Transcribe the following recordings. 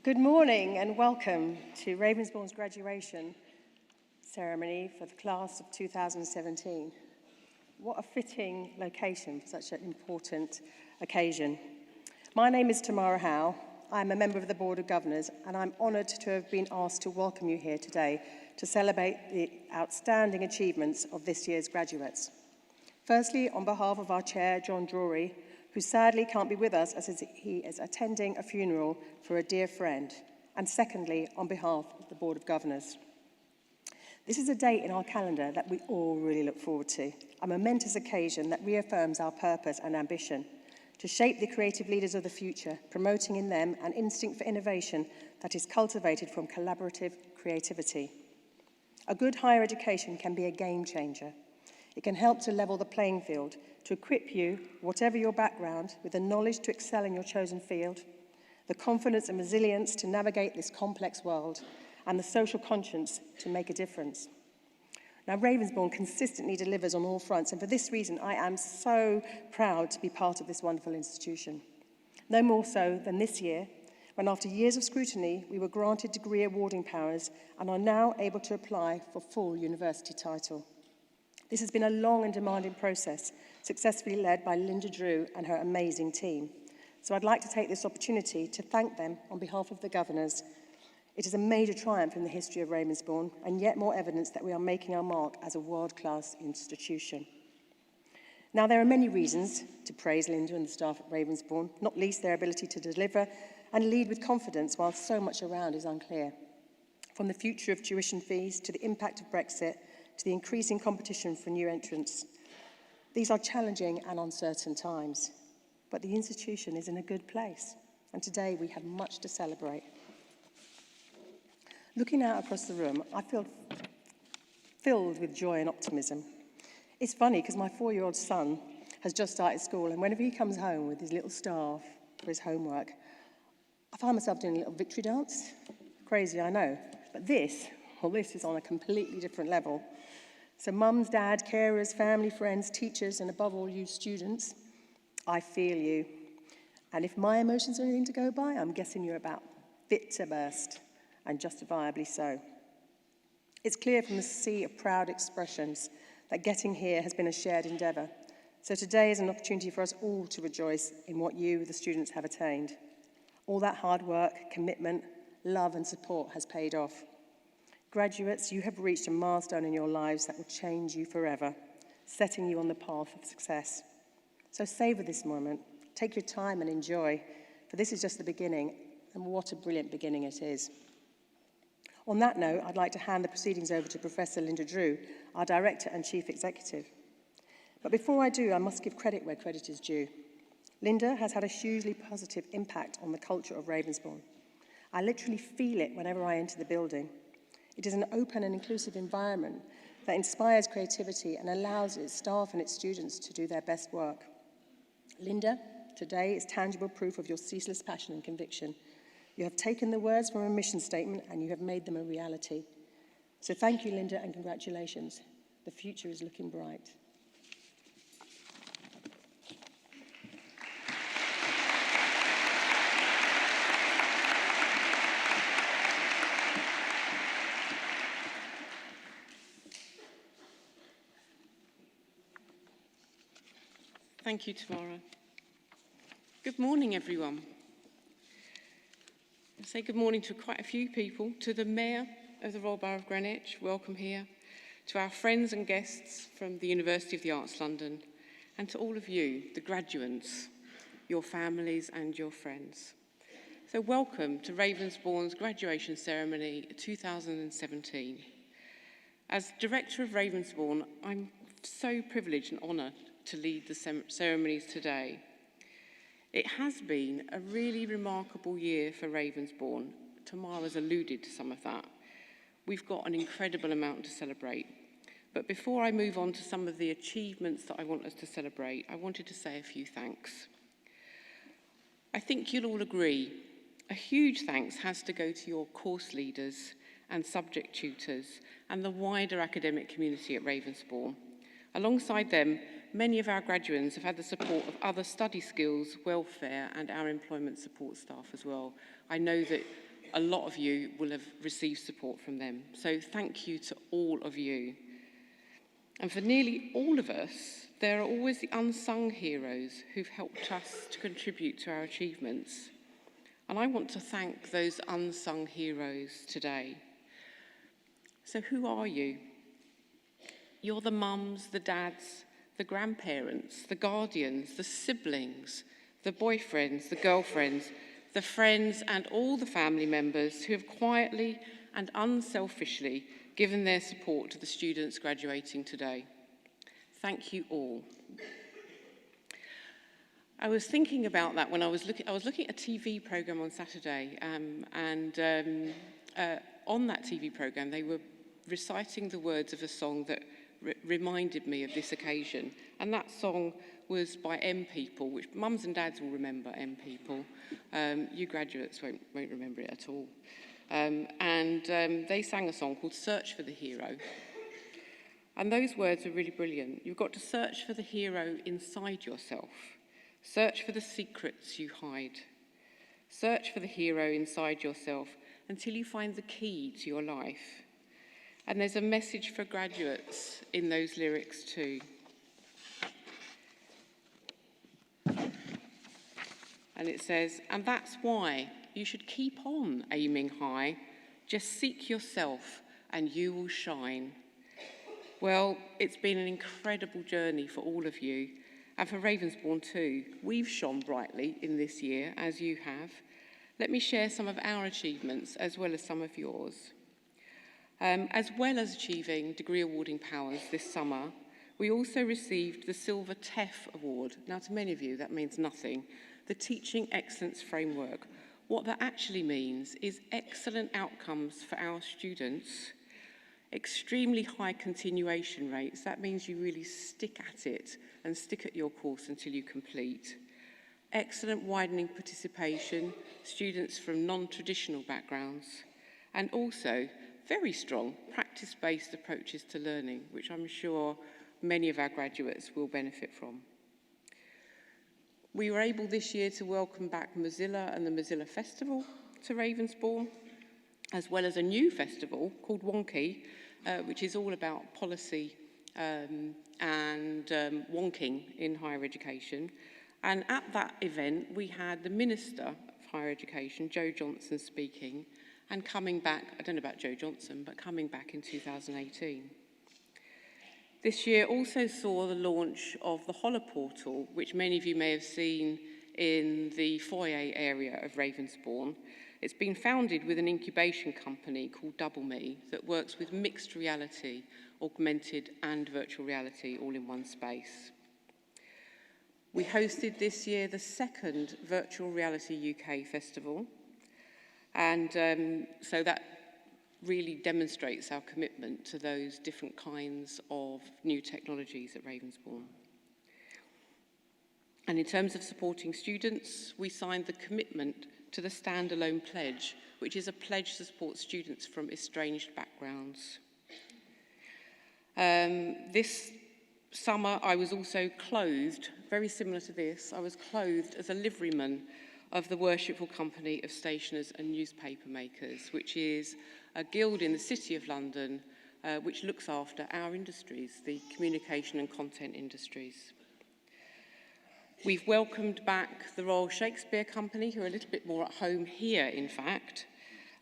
Good morning and welcome to Ravensbourne's graduation ceremony for the class of 2017. What a fitting location for such an important occasion. My name is Tamara Howe. I'm a member of the Board of Governors and I'm honoured to have been asked to welcome you here today to celebrate the outstanding achievements of this year's graduates. Firstly, on behalf of our chair, John Drury, who sadly can't be with us as he is attending a funeral for a dear friend, and secondly, on behalf of the Board of Governors. This is a date in our calendar that we all really look forward to, a momentous occasion that reaffirms our purpose and ambition to shape the creative leaders of the future, promoting in them an instinct for innovation that is cultivated from collaborative creativity. A good higher education can be a game changer. It can help to level the playing field, to equip you, whatever your background, with the knowledge to excel in your chosen field, the confidence and resilience to navigate this complex world, and the social conscience to make a difference. Now, Ravensbourne consistently delivers on all fronts, and for this reason, I am so proud to be part of this wonderful institution. No more so than this year, when after years of scrutiny, we were granted degree awarding powers and are now able to apply for full university title. This has been a long and demanding process, successfully led by Linda Drew and her amazing team. So I'd like to take this opportunity to thank them on behalf of the governors. It is a major triumph in the history of Ravensbourne, and yet more evidence that we are making our mark as a world-class institution. Now, there are many reasons to praise Linda and the staff at Ravensbourne, not least their ability to deliver and lead with confidence while so much around is unclear. From the future of tuition fees to the impact of Brexit, to the increasing competition for new entrants. These are challenging and uncertain times, but the institution is in a good place, and today we have much to celebrate. Looking out across the room, I feel filled with joy and optimism. It's funny because my 4-year-old son has just started school, and whenever he comes home with his little staff for his homework, I find myself doing a little victory dance. Crazy, I know, but this is on a completely different level. So mums, dad, carers, family, friends, teachers, and above all you students, I feel you. And if my emotions are anything to go by, I'm guessing you're about fit to burst, and justifiably so. It's clear from the sea of proud expressions that getting here has been a shared endeavour. So today is an opportunity for us all to rejoice in what you, the students, have attained. All that hard work, commitment, love and support has paid off. Graduates, you have reached a milestone in your lives that will change you forever, setting you on the path of success. So savour this moment, take your time and enjoy, for this is just the beginning, and what a brilliant beginning it is. On that note, I'd like to hand the proceedings over to Professor Linda Drew, our Director and Chief Executive. But before I do, I must give credit where credit is due. Linda has had a hugely positive impact on the culture of Ravensbourne. I literally feel it whenever I enter the building. It is an open and inclusive environment that inspires creativity and allows its staff and its students to do their best work. Linda, today is tangible proof of your ceaseless passion and conviction. You have taken the words from a mission statement and you have made them a reality. So thank you, Linda, and congratulations. The future is looking bright. Thank you, Tamara. Good morning, everyone. I'll say good morning to quite a few people, to the Mayor of the Royal Borough of Greenwich, welcome here, to our friends and guests from the University of the Arts London, and to all of you, the graduates, your families and your friends. So welcome to Ravensbourne's graduation ceremony 2017. As Director of Ravensbourne, I'm so privileged and honoured to lead the ceremonies today. It has been a really remarkable year for Ravensbourne. Tamara's alluded to some of that. We've got an incredible amount to celebrate. But before I move on to some of the achievements that I want us to celebrate, I wanted to say a few thanks. I think you'll all agree, a huge thanks has to go to your course leaders and subject tutors and the wider academic community at Ravensbourne. Alongside them, many of our graduates have had the support of other study skills, welfare and our employment support staff as well. I know that a lot of you will have received support from them. So thank you to all of you. And for nearly all of us, there are always the unsung heroes who've helped us to contribute to our achievements. And I want to thank those unsung heroes today. So who are you? You're the mums, the dads, the grandparents, the guardians, the siblings, the boyfriends, the girlfriends, the friends and all the family members who have quietly and unselfishly given their support to the students graduating today. Thank you all. I was thinking about that when I was looking at a TV programme on Saturday, and on that TV programme they were reciting the words of a song that reminded me of this occasion, and that song was by M People, which mums and dads will remember. M People, you graduates won't remember it at all. They sang a song called "Search for the Hero," and those words are really brilliant. You've got to search for the hero inside yourself. Search for the secrets you hide. Search for the hero inside yourself until you find the key to your life. And there's a message for graduates in those lyrics too. And it says, and that's why you should keep on aiming high. Just seek yourself and you will shine. Well, it's been an incredible journey for all of you, and for Ravensbourne too. We've shone brightly in this year, as you have. Let me share some of our achievements as well as some of yours. As well as achieving degree awarding powers this summer, we also received the Silver TEF Award. Now, to many of you, that means nothing. The Teaching Excellence Framework. What that actually means is excellent outcomes for our students, extremely high continuation rates. That means you really stick at it and stick at your course until you complete. Excellent widening participation, students from non-traditional backgrounds, and also very strong practice-based approaches to learning, which I'm sure many of our graduates will benefit from. We were able this year to welcome back Mozilla and the Mozilla Festival to Ravensbourne, as well as a new festival called Wonky, which is all about policy and wonking in higher education. And at that event, we had the Minister of Higher Education, Jo Johnson, speaking, and coming back, I don't know about Jo Johnson, but coming back in 2018. This year also saw the launch of the Holler Portal, which many of you may have seen in the foyer area of Ravensbourne. It's been founded with an incubation company called Double Me that works with mixed reality, augmented and virtual reality all in one space. We hosted this year the second Virtual Reality UK Festival, and so that really demonstrates our commitment to those different kinds of new technologies at Ravensbourne. And in terms of supporting students, we signed the commitment to the Standalone Pledge, which is a pledge to support students from estranged backgrounds. This summer, I was also clothed, very similar to this, I was clothed as a liveryman of the Worshipful Company of Stationers and Newspaper Makers, which is a guild in the City of London which looks after our industries, the communication and content industries. We've welcomed back the Royal Shakespeare Company, who are a little bit more at home here, in fact.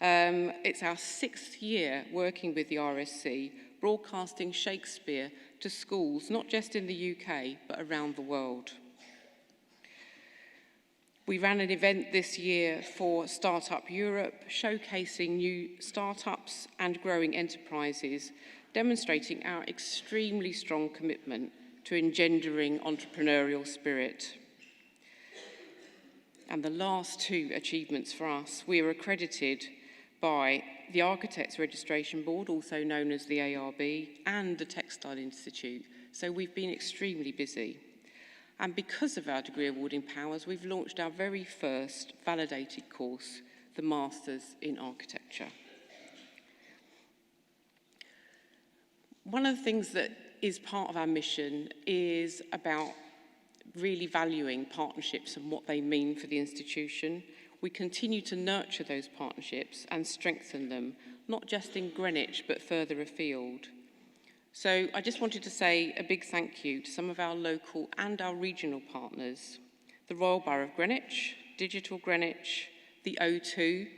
It's our 6th year working with the RSC, broadcasting Shakespeare to schools, not just in the UK, but around the world. We ran an event this year for Startup Europe, showcasing new startups and growing enterprises, demonstrating our extremely strong commitment to engendering entrepreneurial spirit. And the last 2 achievements for us, we are accredited by the Architects Registration Board, also known as the ARB, and the Textile Institute. So we've been extremely busy. And because of our degree awarding powers, we've launched our very first validated course, the Masters in Architecture. One of the things that is part of our mission is about really valuing partnerships and what they mean for the institution. We continue to nurture those partnerships and strengthen them, not just in Greenwich, but further afield. So I just wanted to say a big thank you to some of our local and our regional partners, the Royal Borough of Greenwich, Digital Greenwich, the O2,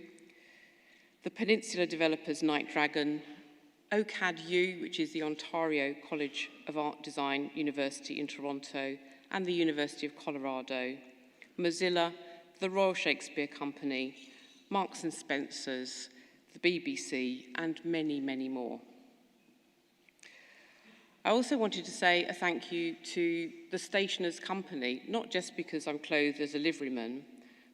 the Peninsula Developers Night Dragon, OCAD-U, which is the Ontario College of Art Design University in Toronto, and the University of Colorado, Mozilla, the Royal Shakespeare Company, Marks and Spencer's, the BBC, and many, many more. I also wanted to say a thank you to the Stationers Company, not just because I'm clothed as a liveryman,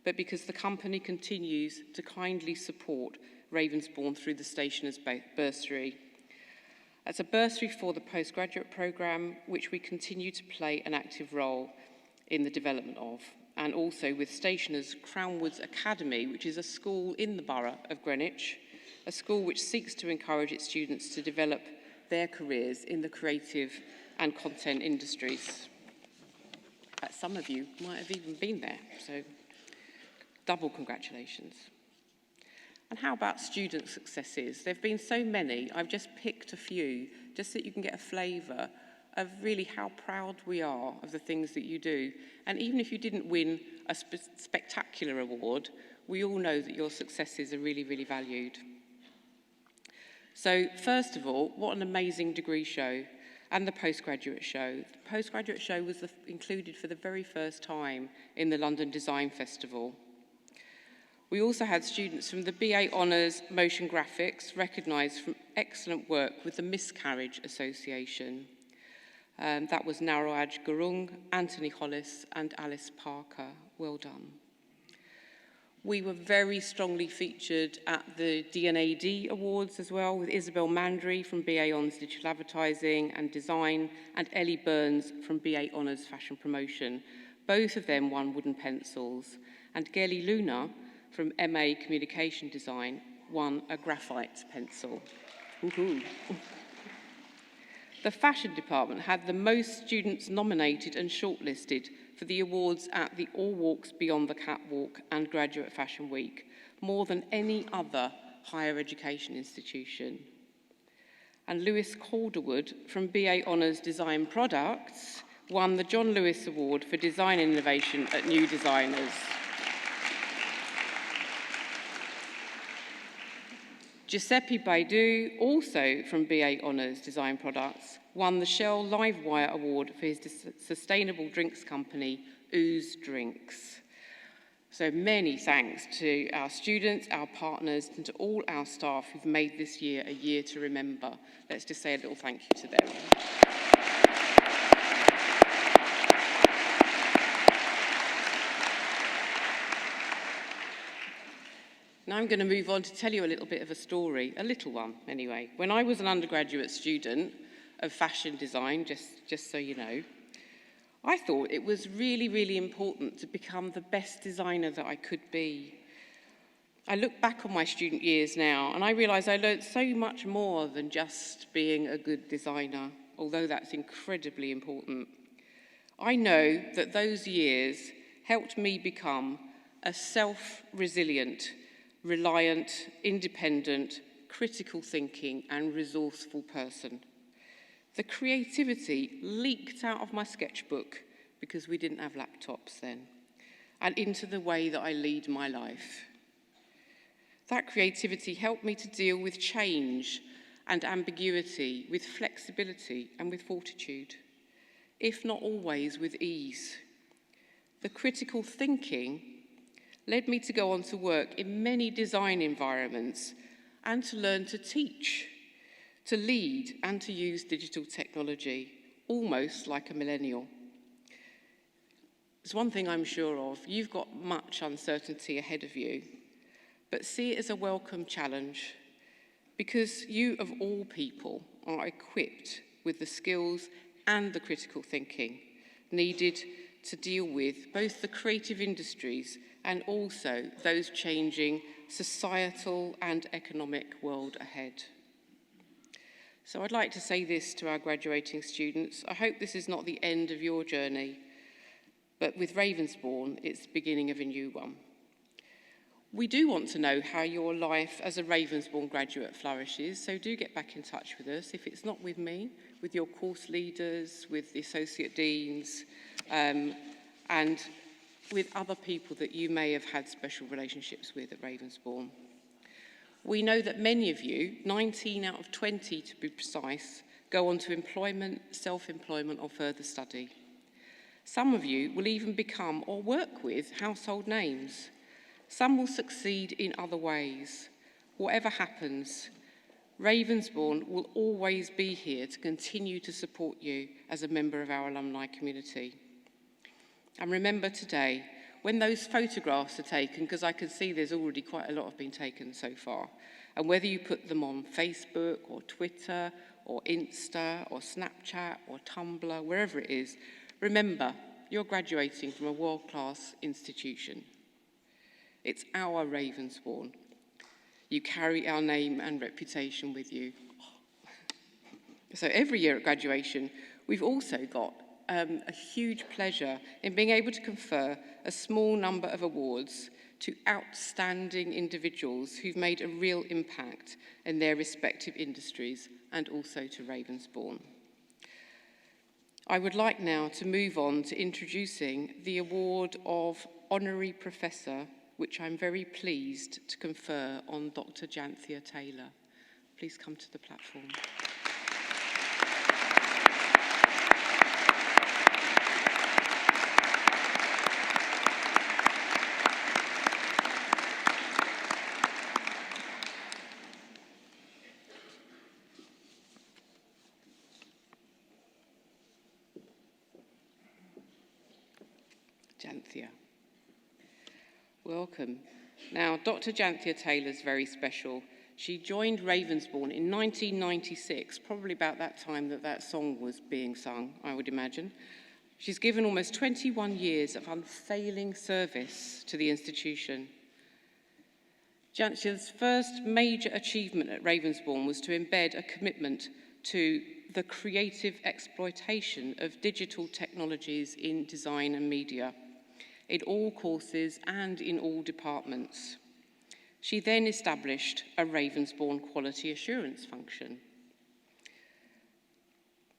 but because the company continues to kindly support Ravensbourne through the Stationers Bursary. That's a bursary for the postgraduate programme, which we continue to play an active role in the development of, and also with Stationers Crownwoods Academy, which is a school in the Borough of Greenwich, a school which seeks to encourage its students to develop their careers in the creative and content industries. But some of you might have even been there, so double congratulations. And how about student successes? There have been so many. I've just picked a few, just so that you can get a flavour of really how proud we are of the things that you do. And even if you didn't win a spectacular award, we all know that your successes are really, really valued. So first of all, what an amazing degree show and the postgraduate show. The postgraduate show was included for the very first time in the London Design Festival. We also had students from the BA Honours Motion Graphics recognised for excellent work with the Miscarriage Association. That was Narowaj Gurung, Anthony Hollis and Alice Parker. Well done. We were very strongly featured at the D&AD Awards as well, with Isabel Mandry from BA Honours Digital Advertising and Design and Ellie Burns from BA Honours Fashion Promotion. Both of them won wooden pencils. And Gelly Luna from MA Communication Design won a graphite pencil. Woohoo. The fashion department had the most students nominated and shortlisted for the awards at the All Walks Beyond the Catwalk and Graduate Fashion Week, more than any other higher education institution. And Lewis Calderwood from BA Honours Design Products won the John Lewis Award for Design Innovation at New Designers. Giuseppe Baidu, also from BA Honours Design Products, won the Shell Livewire Award for his sustainable drinks company, Ooze Drinks. So many thanks to our students, our partners, and to all our staff who've made this year a year to remember. Let's just say a little thank you to them. Now I'm going to move on to tell you a little bit of a story, a little one anyway. When I was an undergraduate student of fashion design, just so you know, I thought it was really, really important to become the best designer that I could be. I look back on my student years now and I realise I learnt so much more than just being a good designer, although that's incredibly important. I know that those years helped me become a self-resilient, reliant, independent, critical thinking and resourceful person. The creativity leaked out of my sketchbook, because we didn't have laptops then, and into the way that I lead my life. That creativity helped me to deal with change and ambiguity, with flexibility and with fortitude, if not always with ease. The critical thinking led me to go on to work in many design environments and to learn to teach, to lead and to use digital technology, almost like a millennial. There's one thing I'm sure of, you've got much uncertainty ahead of you, but see it as a welcome challenge, because you of all people are equipped with the skills and the critical thinking needed to deal with both the creative industries and also those changing societal and economic world ahead. So I'd like to say this to our graduating students. I hope this is not the end of your journey, but with Ravensbourne, it's the beginning of a new one. We do want to know how your life as a Ravensbourne graduate flourishes, so do get back in touch with us. If it's not with me, with your course leaders, with the associate deans, and with other people that you may have had special relationships with at Ravensbourne. We know that many of you, 19 out of 20 to be precise, go on to employment, self-employment or further study. Some of you will even become or work with household names. Some will succeed in other ways. Whatever happens, Ravensbourne will always be here to continue to support you as a member of our alumni community. And remember today, when those photographs are taken, because I can see there's already quite a lot have been taken so far, and whether you put them on Facebook or Twitter or Insta or Snapchat or Tumblr, wherever it is, remember, you're graduating from a world-class institution. It's our Ravensbourne. You carry our name and reputation with you. So every year at graduation, we've also got a huge pleasure in being able to confer a small number of awards to outstanding individuals who've made a real impact in their respective industries and also to Ravensbourne. I would like now to move on to introducing the award of Honorary Professor, which I'm very pleased to confer on Dr. Janthia Taylor. Please come to the platform. Janthia. Welcome. Now, Dr. Janthia Taylor's very special. She joined Ravensbourne in 1996, probably about that time that song was being sung, I would imagine. She's given almost 21 years of unfailing service to the institution. Janthia's first major achievement at Ravensbourne was to embed a commitment to the creative exploitation of digital technologies in design and media, in all courses and in all departments. She then established a Ravensbourne quality assurance function.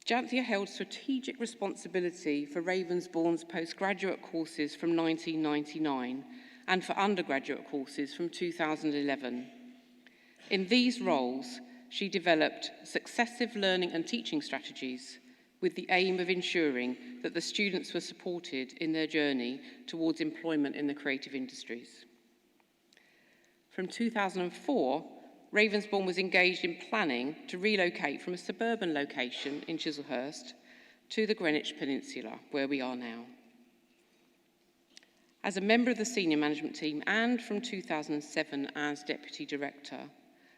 Janthia held strategic responsibility for Ravensbourne's postgraduate courses from 1999 and for undergraduate courses from 2011. In these roles, she developed successive learning and teaching strategies with the aim of ensuring that the students were supported in their journey towards employment in the creative industries. From 2004, Ravensbourne was engaged in planning to relocate from a suburban location in Chislehurst to the Greenwich Peninsula, where we are now. As a member of the senior management team and from 2007 as Deputy Director,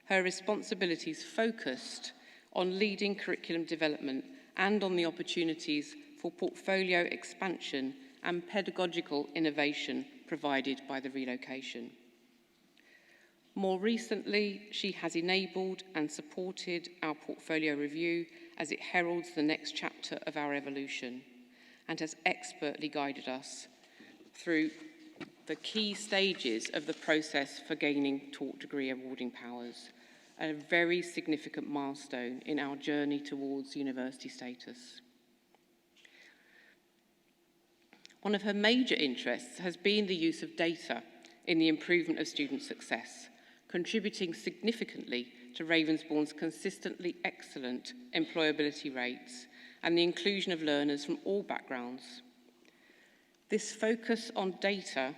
her responsibilities focused on leading curriculum development and on the opportunities for portfolio expansion and pedagogical innovation provided by the relocation. More recently, she has enabled and supported our portfolio review as it heralds the next chapter of our evolution, and has expertly guided us through the key stages of the process for gaining taught degree awarding powers, a very significant milestone in our journey towards university status. One of her major interests has been the use of data in the improvement of student success, contributing significantly to Ravensbourne's consistently excellent employability rates and the inclusion of learners from all backgrounds. This focus on data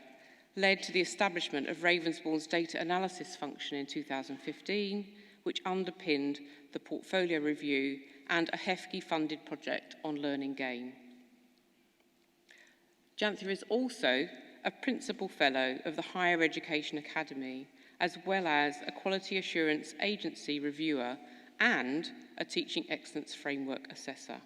led to the establishment of Ravensbourne's data analysis function in 2015, which underpinned the portfolio review and a HEFGE-funded project on learning gain. Janthia is also a Principal Fellow of the Higher Education Academy, as well as a Quality Assurance Agency Reviewer and a Teaching Excellence Framework Assessor.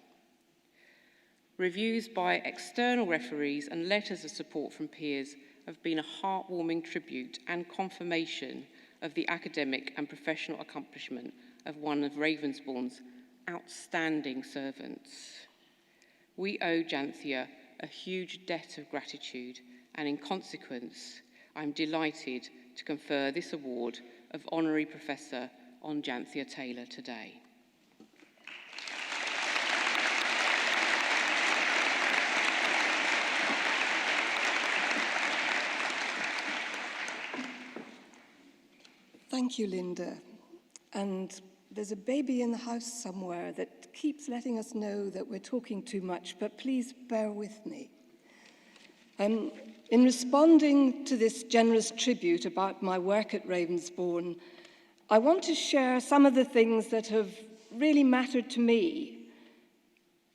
Reviews by external referees and letters of support from peers have been a heartwarming tribute and confirmation of the academic and professional accomplishment of one of Ravensbourne's outstanding servants. We owe Janthia a huge debt of gratitude, and in consequence, I'm delighted to confer this award of Honorary Professor on Janthia Taylor today. Thank you, Linda. And there's a baby in the house somewhere that keeps letting us know that we're talking too much, but please bear with me. In responding to this generous tribute about my work at Ravensbourne, I want to share some of the things that have really mattered to me,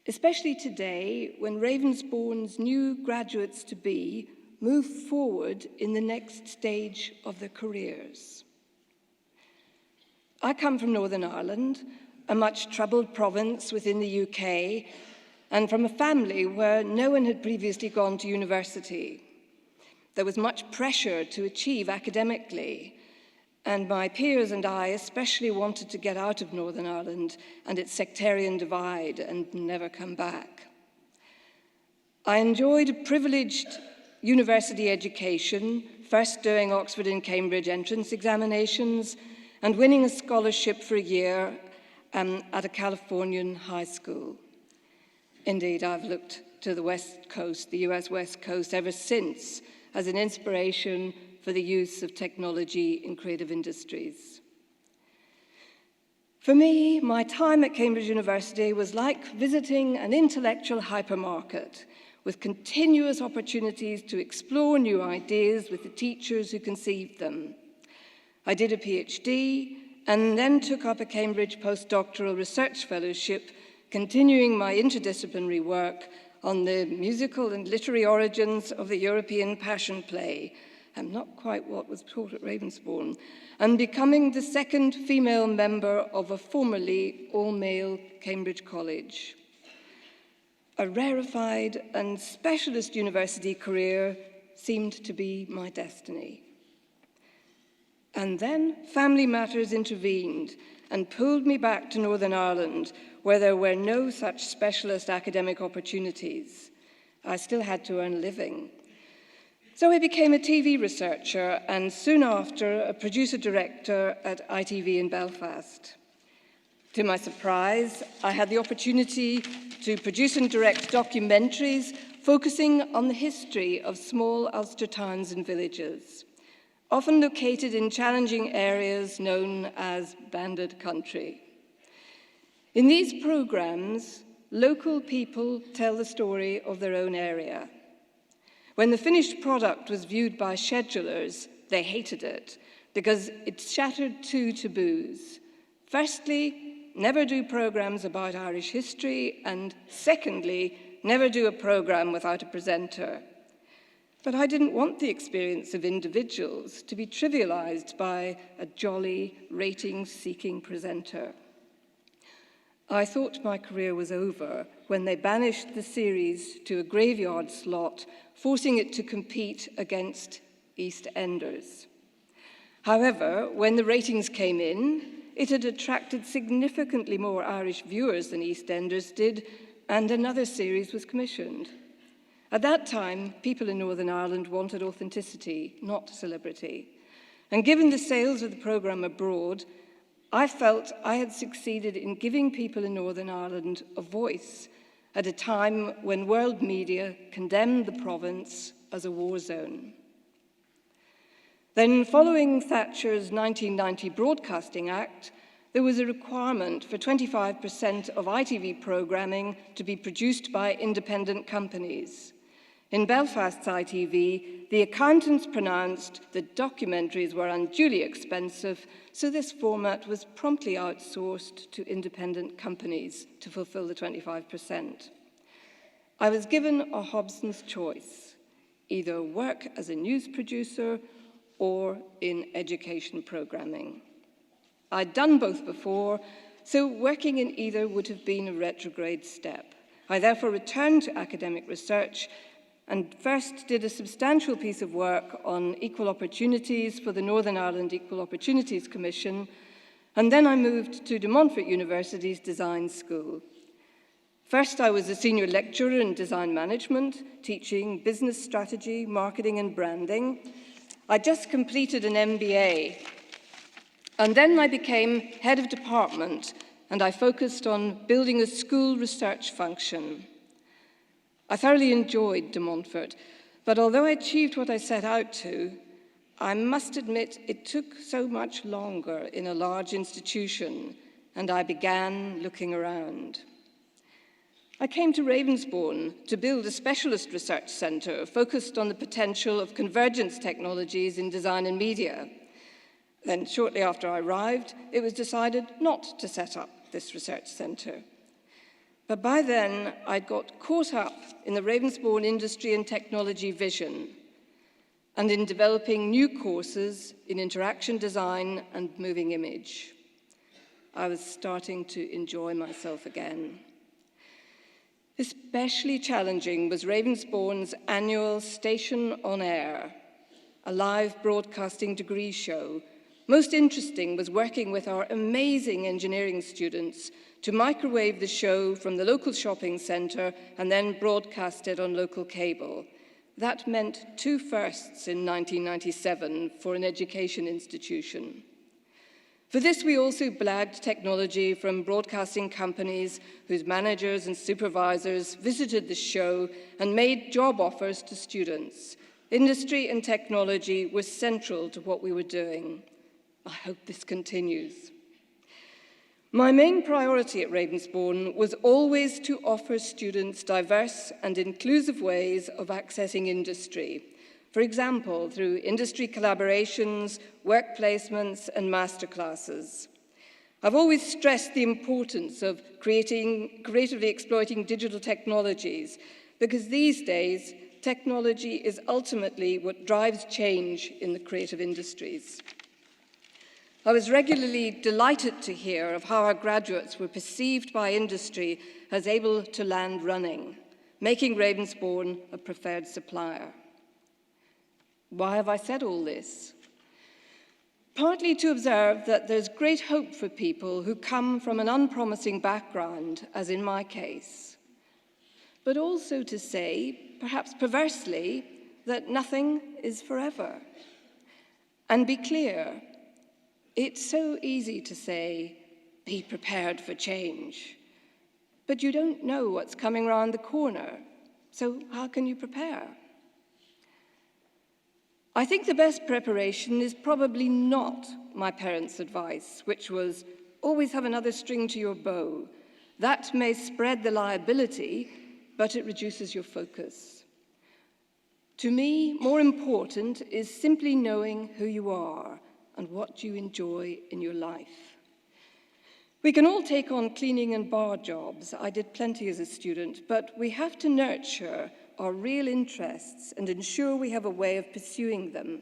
especially today when Ravensbourne's new graduates-to-be move forward in the next stage of their careers. I come from Northern Ireland, a much troubled province within the UK, and from a family where no one had previously gone to university. There was much pressure to achieve academically, and my peers and I especially wanted to get out of Northern Ireland and its sectarian divide and never come back. I enjoyed a privileged university education, first doing Oxford and Cambridge entrance examinations, and winning a scholarship for a year at a Californian high school. Indeed, I've looked to the West Coast, the US West Coast, ever since as an inspiration for the use of technology in creative industries. For me, my time at Cambridge University was like visiting an intellectual hypermarket with continuous opportunities to explore new ideas with the teachers who conceived them. I did a PhD and then took up a Cambridge postdoctoral research fellowship, continuing my interdisciplinary work on the musical and literary origins of the European Passion Play, and not quite what was taught at Ravensbourne, and becoming the second female member of a formerly all-male Cambridge college. A rarefied and specialist university career seemed to be my destiny. And then family matters intervened and pulled me back to Northern Ireland, where there were no such specialist academic opportunities. I still had to earn a living. So I became a TV researcher and soon after a producer-director at ITV in Belfast. To my surprise, I had the opportunity to produce and direct documentaries focusing on the history of small Ulster towns and villages, often located in challenging areas known as banded country. In these programs, local people tell the story of their own area. When the finished product was viewed by schedulers, they hated it because it shattered two taboos. Firstly, never do programs about Irish history, and secondly, never do a program without a presenter. But I didn't want the experience of individuals to be trivialized by a jolly, ratings-seeking presenter. I thought my career was over when they banished the series to a graveyard slot, forcing it to compete against EastEnders. However, when the ratings came in, it had attracted significantly more Irish viewers than EastEnders did, and another series was commissioned. At that time, people in Northern Ireland wanted authenticity, not celebrity. And given the sales of the programme abroad, I felt I had succeeded in giving people in Northern Ireland a voice at a time when world media condemned the province as a war zone. Then, following Thatcher's 1990 Broadcasting Act, there was a requirement for 25% of ITV programming to be produced by independent companies. In Belfast's ITV, the accountants pronounced that documentaries were unduly expensive, so this format was promptly outsourced to independent companies to fulfill the 25%. I was given a Hobson's choice, either work as a news producer or in education programming. I'd done both before, so working in either would have been a retrograde step. I therefore returned to academic research and first did a substantial piece of work on equal opportunities for the Northern Ireland Equal Opportunities Commission, and then I moved to De Montfort University's Design School. First, I was a senior lecturer in design management, teaching business strategy, marketing, and branding. I just completed an MBA, and then I became head of department, and I focused on building a school research function. I thoroughly enjoyed De Montfort, but although I achieved what I set out to, I must admit it took so much longer in a large institution, and I began looking around. I came to Ravensbourne to build a specialist research centre focused on the potential of convergence technologies in design and media. Then, shortly after I arrived, it was decided not to set up this research centre. But by then, I'd got caught up in the Ravensbourne industry and technology vision and in developing new courses in interaction design and moving image. I was starting to enjoy myself again. Especially challenging was Ravensbourne's annual Station on Air, a live broadcasting degree show. Most interesting was working with our amazing engineering students to microwave the show from the local shopping centre and then broadcast it on local cable. That meant 2 firsts in 1997 for an education institution. For this, we also blagged technology from broadcasting companies whose managers and supervisors visited the show and made job offers to students. Industry and technology were central to what we were doing. I hope this continues. My main priority at Ravensbourne was always to offer students diverse and inclusive ways of accessing industry. For example, through industry collaborations, work placements, and masterclasses. I've always stressed the importance of creatively exploiting digital technologies, because these days, technology is ultimately what drives change in the creative industries. I was regularly delighted to hear of how our graduates were perceived by industry as able to land running, making Ravensbourne a preferred supplier. Why have I said all this? Partly to observe that there's great hope for people who come from an unpromising background, as in my case, but also to say, perhaps perversely, that nothing is forever. And be clear, it's so easy to say, be prepared for change, but you don't know what's coming around the corner, so how can you prepare? I think the best preparation is probably not my parents' advice, which was, always have another string to your bow. That may spread the liability, but it reduces your focus. To me, more important is simply knowing who you are and what you enjoy in your life. We can all take on cleaning and bar jobs. I did plenty as a student, but we have to nurture our real interests and ensure we have a way of pursuing them.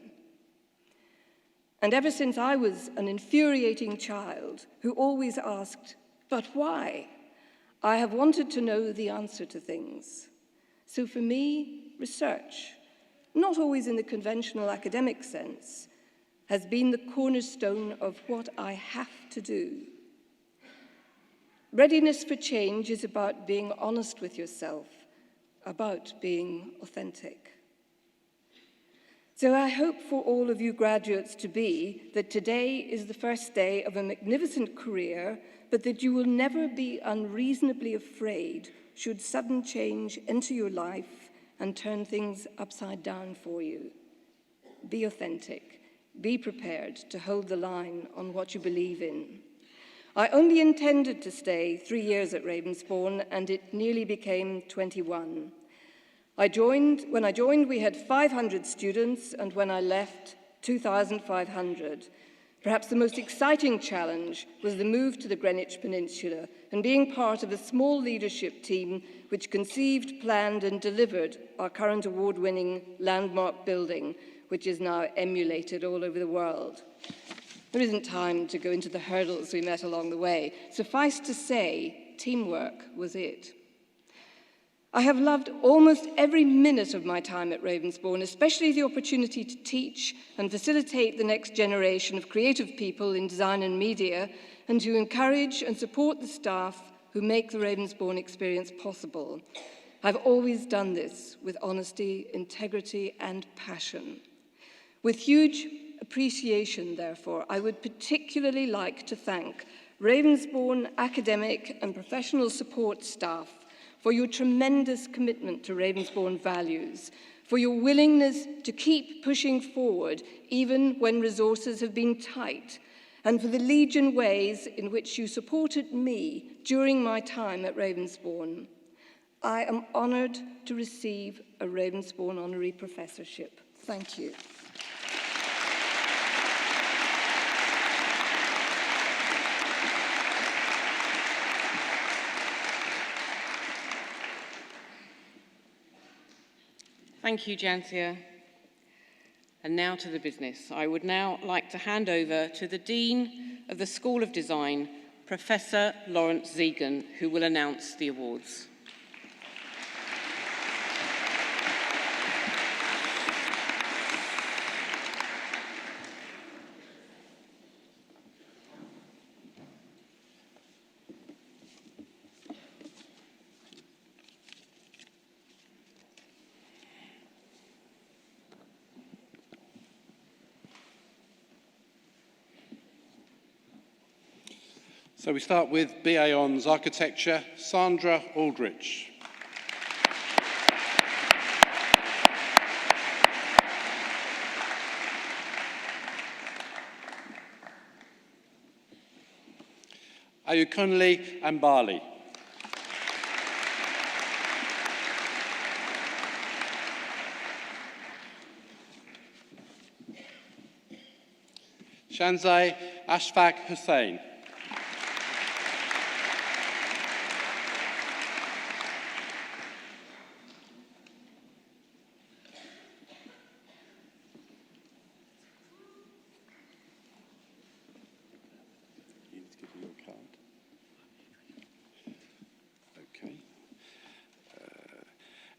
And ever since I was an infuriating child who always asked, "But why?" I have wanted to know the answer to things. So for me, research, not always in the conventional academic sense, has been the cornerstone of what I have to do. Readiness for change is about being honest with yourself, about being authentic. So I hope for all of you graduates to be that today is the first day of a magnificent career, but that you will never be unreasonably afraid should sudden change enter your life and turn things upside down for you. Be authentic. Be prepared to hold the line on what you believe in. I only intended to stay 3 years at Ravensbourne, and it nearly became 21. When I joined, we had 500 students, and when I left, 2,500. Perhaps the most exciting challenge was the move to the Greenwich Peninsula and being part of a small leadership team which conceived, planned, and delivered our current award-winning landmark building, which is now emulated all over the world. There isn't time to go into the hurdles we met along the way. Suffice to say, teamwork was it. I have loved almost every minute of my time at Ravensbourne, especially the opportunity to teach and facilitate the next generation of creative people in design and media, and to encourage and support the staff who make the Ravensbourne experience possible. I've always done this with honesty, integrity, and passion. With huge appreciation, therefore, I would particularly like to thank Ravensbourne academic and professional support staff for your tremendous commitment to Ravensbourne values, for your willingness to keep pushing forward even when resources have been tight, and for the legion ways in which you supported me during my time at Ravensbourne. I am honoured to receive a Ravensbourne Honorary Professorship. Thank you. Thank you, Jantia. And now to the business. I would now like to hand over to the Dean of the School of Design, Professor Lawrence Zegan, who will announce the awards. So we start with BA Hons Architecture, Sandra Aldrich. Ayukunle Ambali. Shanzai Ashfaq Hussain.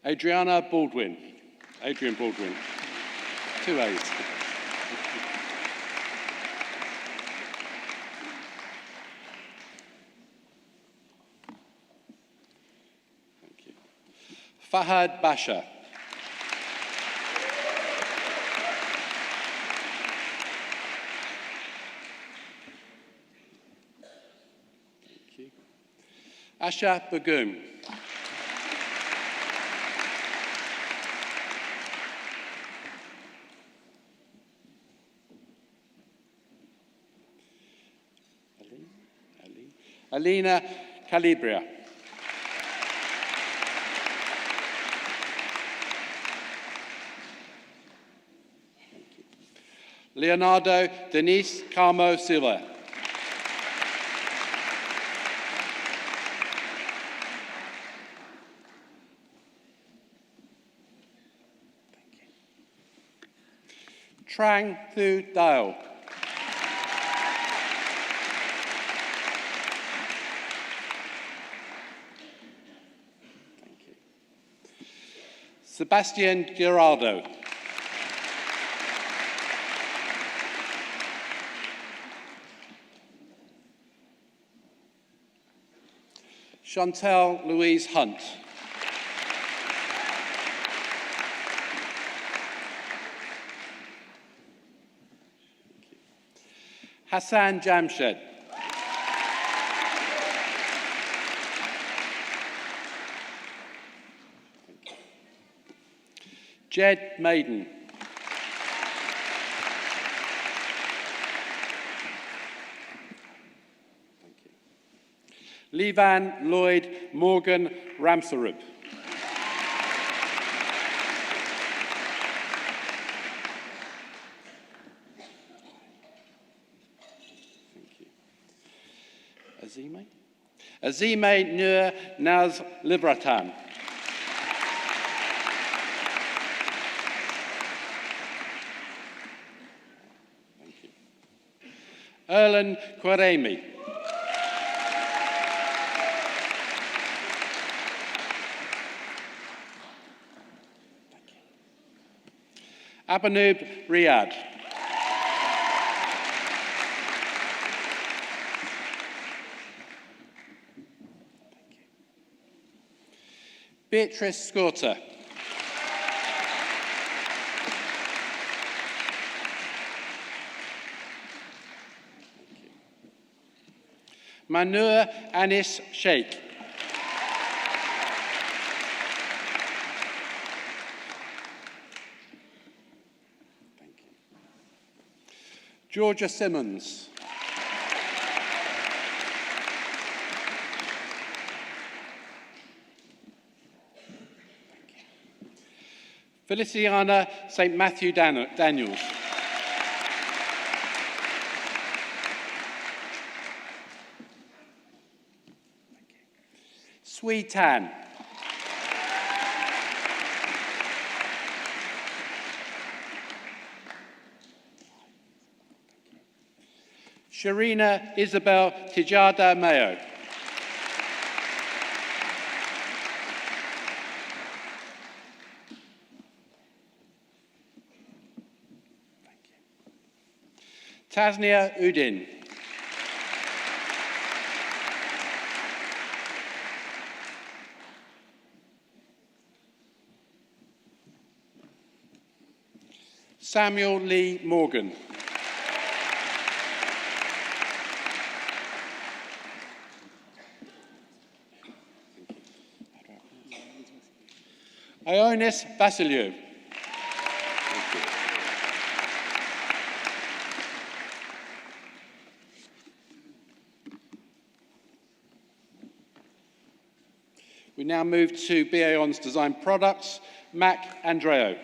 Adrian Baldwin. 2 A's. Thank you. Fahad Basha. Thank you. Asha Bagum. Alina Calibria. Leonardo Denise Carmo Silva. Trang Thu Dale. Thank you. Sebastian Giraldo. Chantal Louise Hunt. Hassan Jamshed. Jed Maiden. Levan Lloyd Morgan Ramsarub. Azime Nur Naz Libratan. Erlen Kwaremi. Abanoob Riyad. Beatrice Scorta. Manur Anis Sheikh. Georgia Simmons. Feliciana St. Matthew Daniels. Sui Tan. Sharina Isabel Tijada Mayo. Tasnia Udin. Samuel Lee Morgan. Ionis Vasiliou. We now move to BA Honours Design Products, Mac Andreo.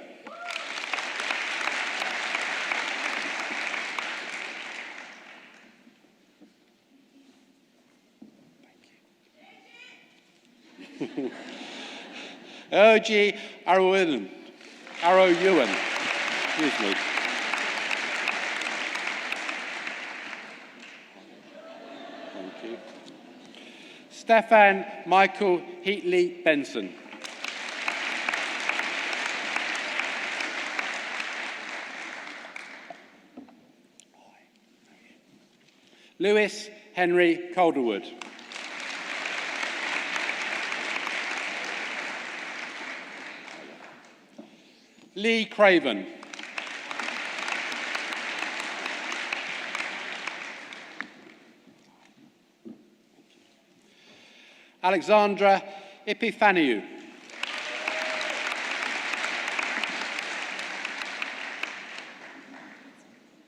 Oji Aroyuan. Excuse me. Thank you. Stefan Michael Heatley Benson. Lewis Henry Calderwood. Lee Craven. Alexandra Epifaniou.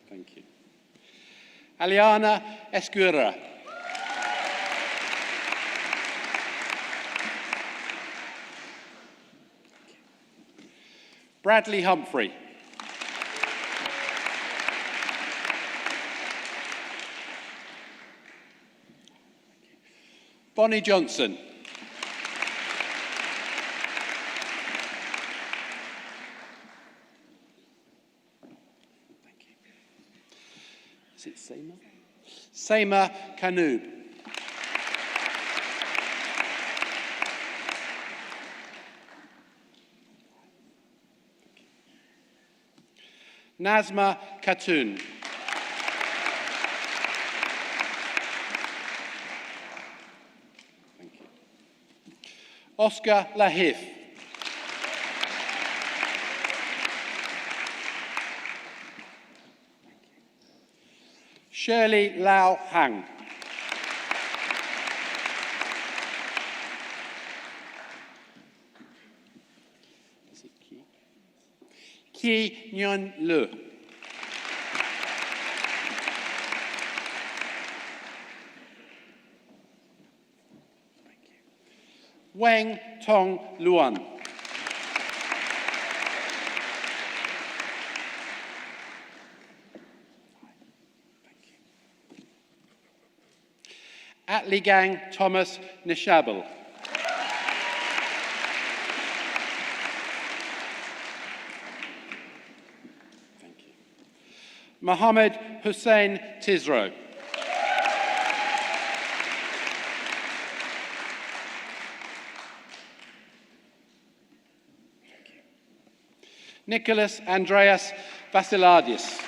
Thank you. Aliana Escura. Bradley Humphrey. Bonnie Johnson. Is it Seema? Seema Kanoob. Nazma Khatun. Thank you. Oscar Lahif. Shirley Lau Hang. Is it Ki? Ki Nyon Le. Wang Tong Luan. Atligang Thomas Nishabel. Thank you. Mohammed Hussein Tisro. Nicholas Andreas Vasiladis.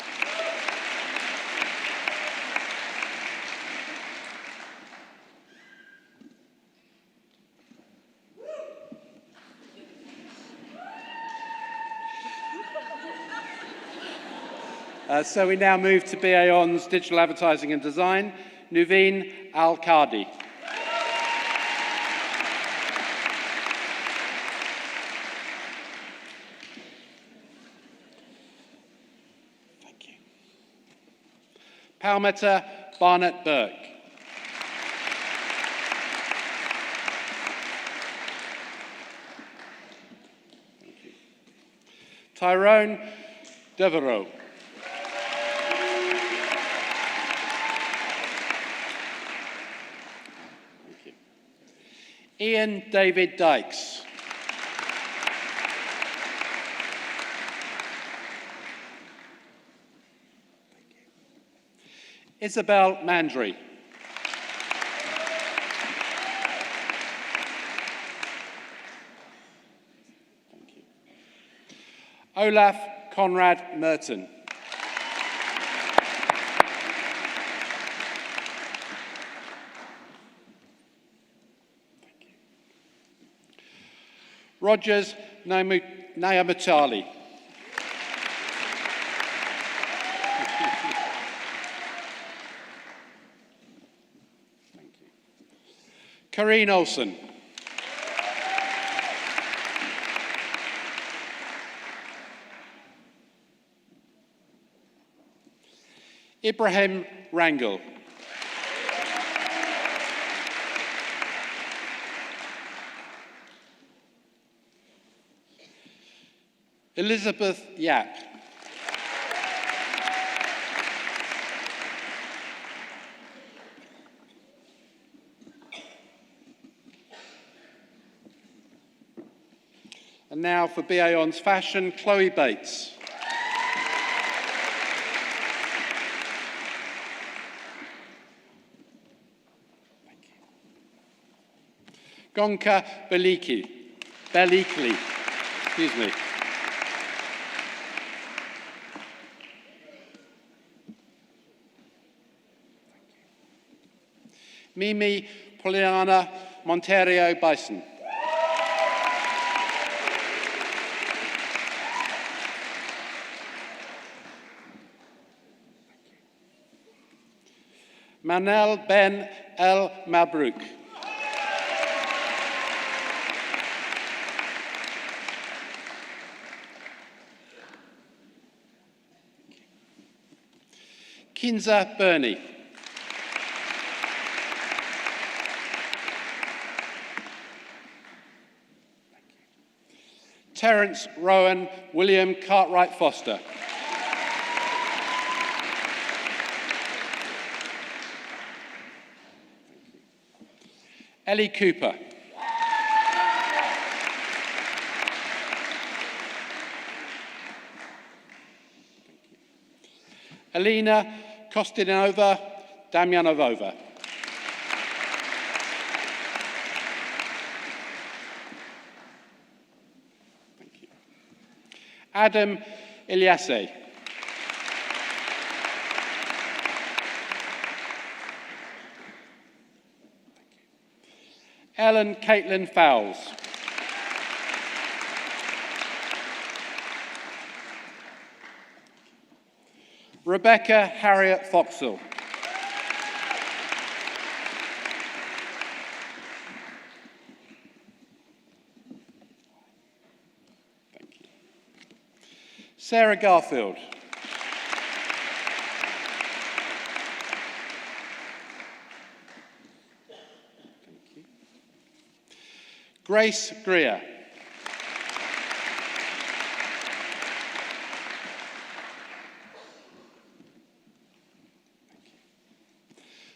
So we now move to BA Hons Digital Advertising and Design, Nuveen Al-Qadi. Thank you. Palmetta Barnett Burke. Thank you. Tyrone Devereaux. Ian David Dykes. Isabel Mandry. Thank you. Olaf Conrad Merton. Rogers Nayamachali. Thank you. Karine Olsen. Ibrahim Rangel. Elizabeth Yap. And now for BA Hons Fashion, Chloe Bates. Thank you. Gonka Belikli. Excuse me. Mimi Poliana Monterio Bison. Manel Ben El Mabrouk. Kinza Burney. Terence Rowan William Cartwright Foster. Ellie Cooper. Alina Kostinova Damjanovova. Thank you. Adam Ilyase. Ellen Caitlin Fowles. Rebecca Harriet Foxall. Thank you. Sarah Garfield. Thank you. Grace Greer.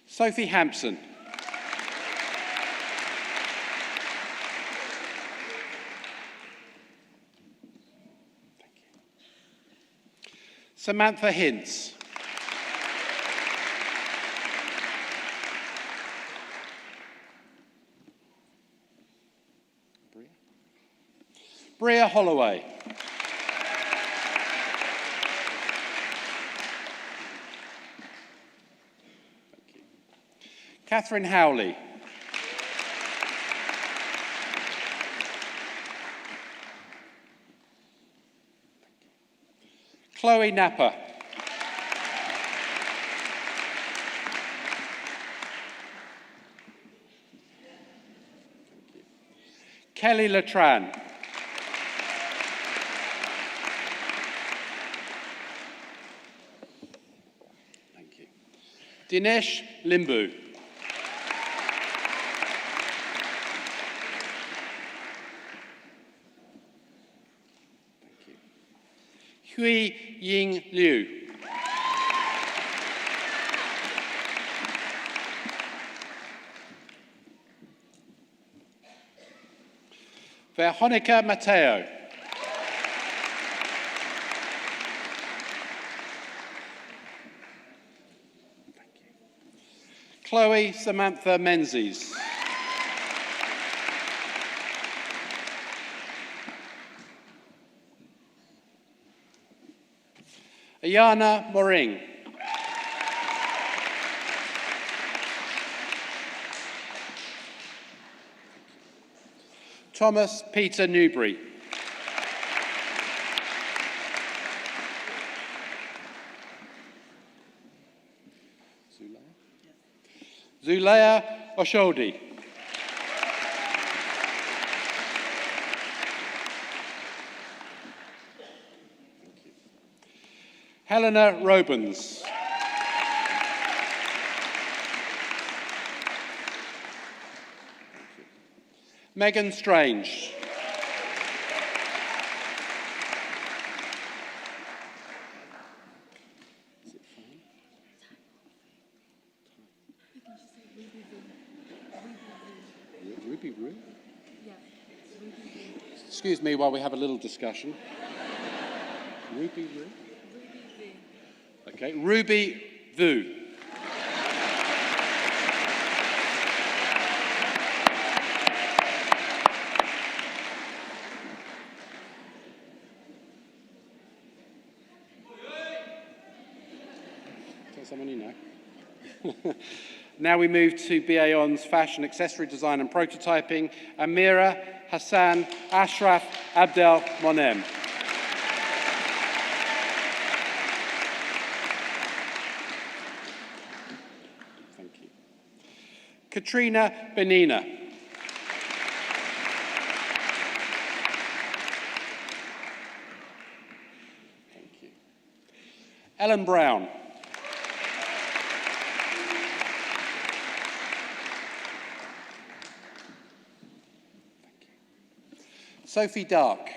Sophie Hampson. Thank you. Samantha Hintz. Bria Holloway. Catherine Howley. Chloe Napper. Kelly Latran. Thank you. Dinesh Limbu. Hui Ying Liu. Veronica Mateo. Chloe Samantha Menzies. Ayana Moring. Thomas Peter Newbury. Zulaya Oshodi. Helena Robens. Megan Strange. Ruby Roo? Yeah. Excuse me while we have a little discussion. Ruby Roo? Okay, Ruby Vu. Is that someone you know? Now we move to BA Hon's Fashion, Accessory Design and Prototyping, Amira Hassan Ashraf Abdel Monem. Thank you. Katrina Benina. Thank you. Ellen Brown. Sophie Dark.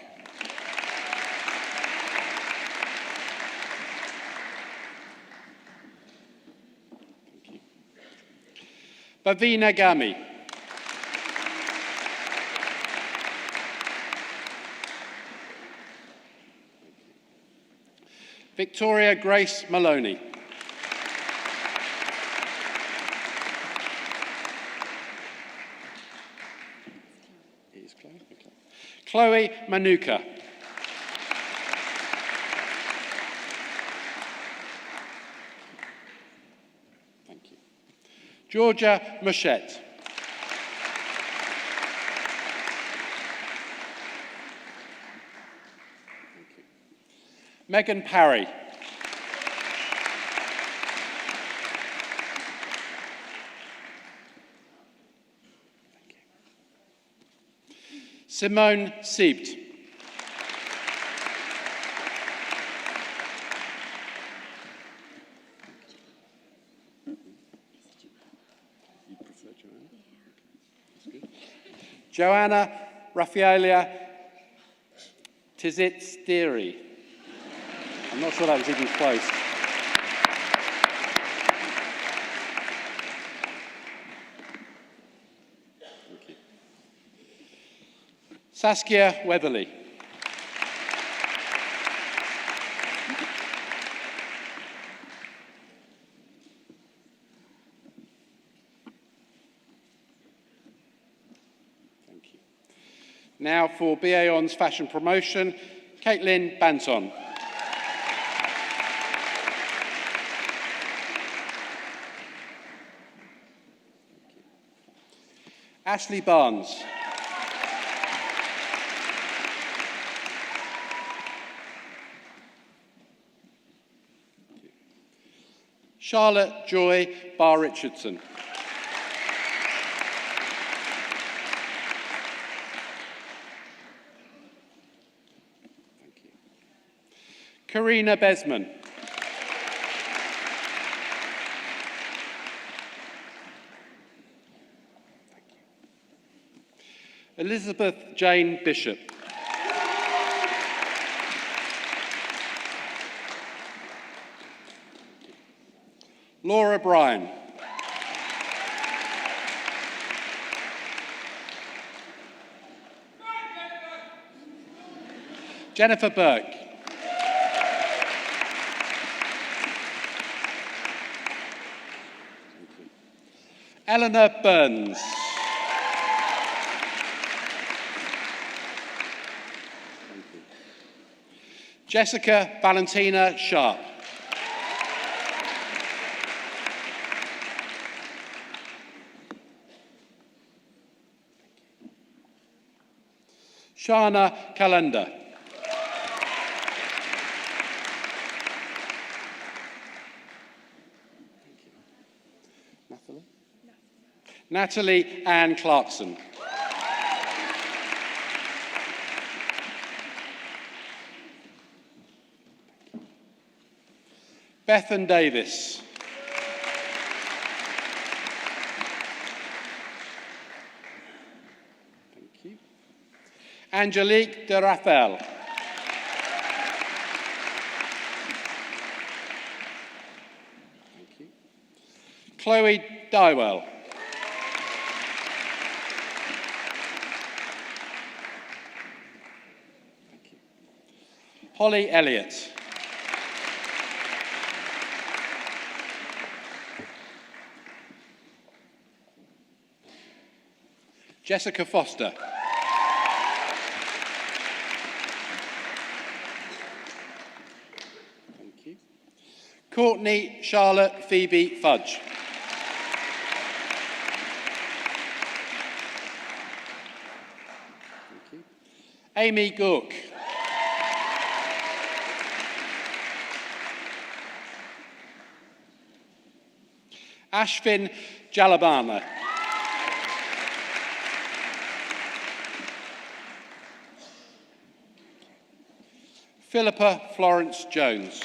Thank you. Bhavina Gami. Victoria Grace Maloney. Chloe Manuka. Thank you. Georgia Machette. Megan Parry. Simone Siebt. Joanna Raffaelia Tizit-Steary. I'm not sure that was even close. Thank you. Saskia Weatherly. Thank you. Now for BA Honours Fashion Promotion, Caitlin Banton. Ashley Barnes. Charlotte Joy Barr-Richardson. Thank you. Karina Besman. Elizabeth Jane Bishop. Laura Bryan. Jennifer Burke. Eleanor Burns. Jessica Valentina Sharp. Shana Kalenda. Natalie Ann Clarkson. Bethan Davis. Thank you. Angelique de Raphael. Thank you. Chloe Dywell. Thank you. Holly Elliott. Jessica Foster. Thank you. Courtney Charlotte Phoebe Fudge. Thank you. Amy Gook. Ashvin Jalabana. Philippa Florence Jones.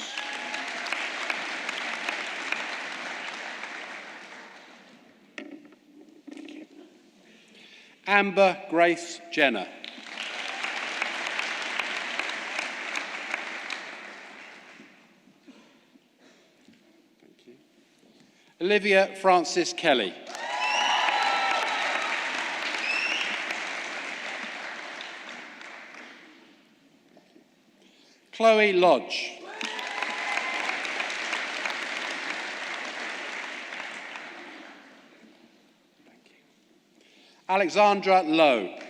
Amber Grace Jenner. Thank you. Olivia Francis Kelly. Chloe Lodge. Thank you. Alexandra Lowe. Thank you.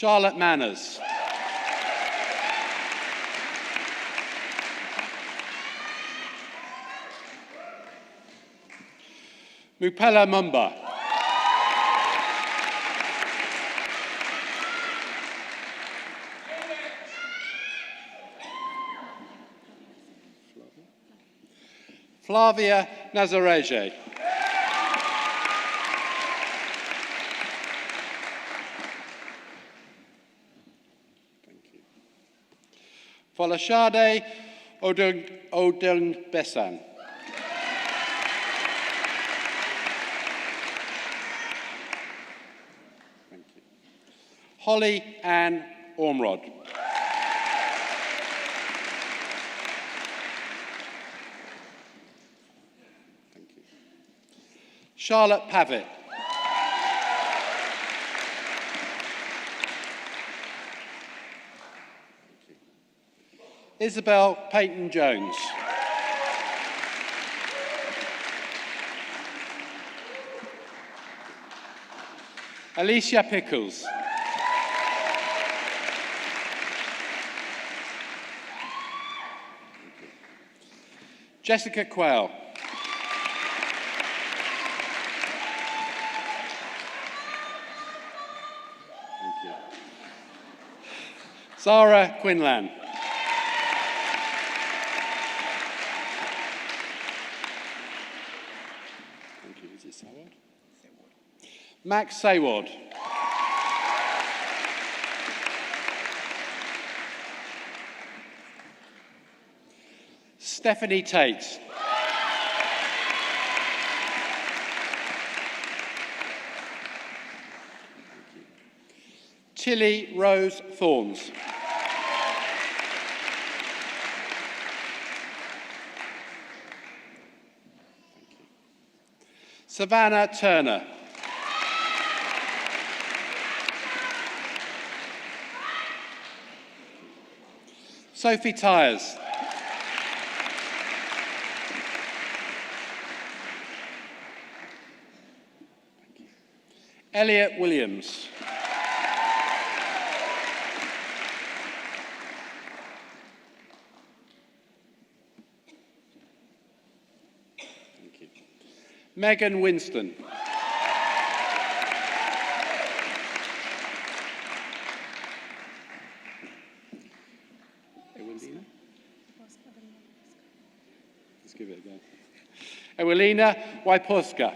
Charlotte Manners. Mupela Mumba. Flavia Nazareje. Folashade Odung Besan. Holly Ann Ormrod. Thank you. Charlotte Pavitt. Isabel Payton-Jones. Alicia Pickles. Jessica Quayle. Thank you. Zara Quinlan. Thank you. Is it Sayward? Max Sayward. Stephanie Tate. Tilly Rose Thorns. Savannah Turner. Sophie Tyers. Elliot Williams. Thank you. Megan Winston. Let's give it a go. Ewelina Waiposka.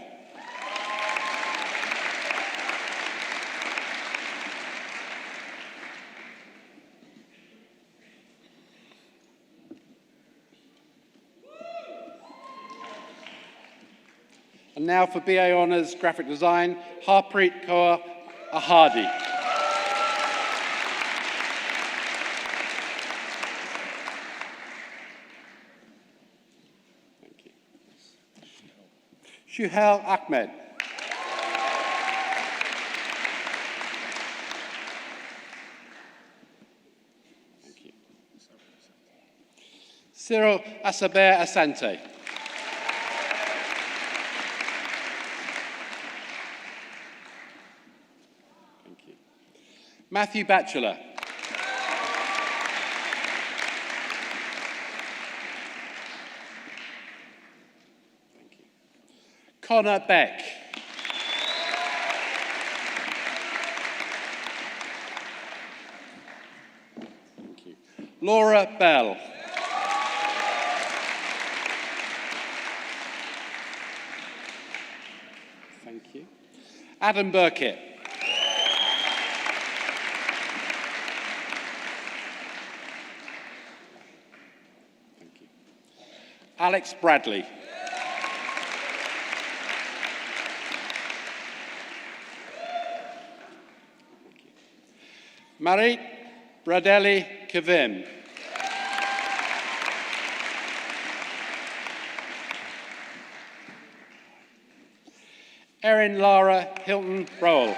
And now for BA Honours Graphic Design, Harpreet Kaur Ahadi. Thank you. Shuhail Ahmed. Thank you. Cyril Asaber Asante. Matthew Batchelor. Thank you. Connor Beck. Thank you. Laura Bell. Thank you. Adam Burkett. Alex Bradley. Marit Bradelli Kavim. Erin Lara Hilton Rowell.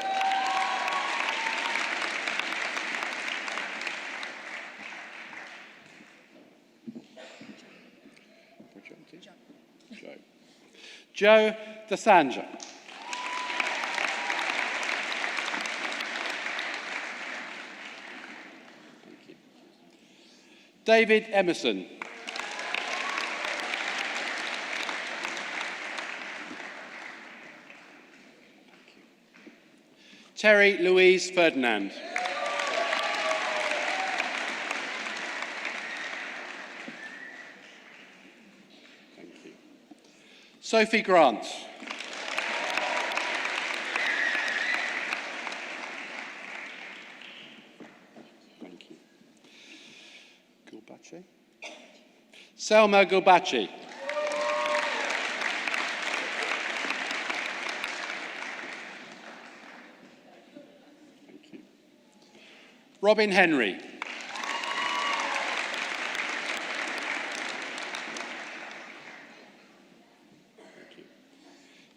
Joe DeSanja. David Emerson. Terry Louise Ferdinand. Thank you. Sophie Grant. Thank you. Gulbace. Selma Gulbace. Robin Henry.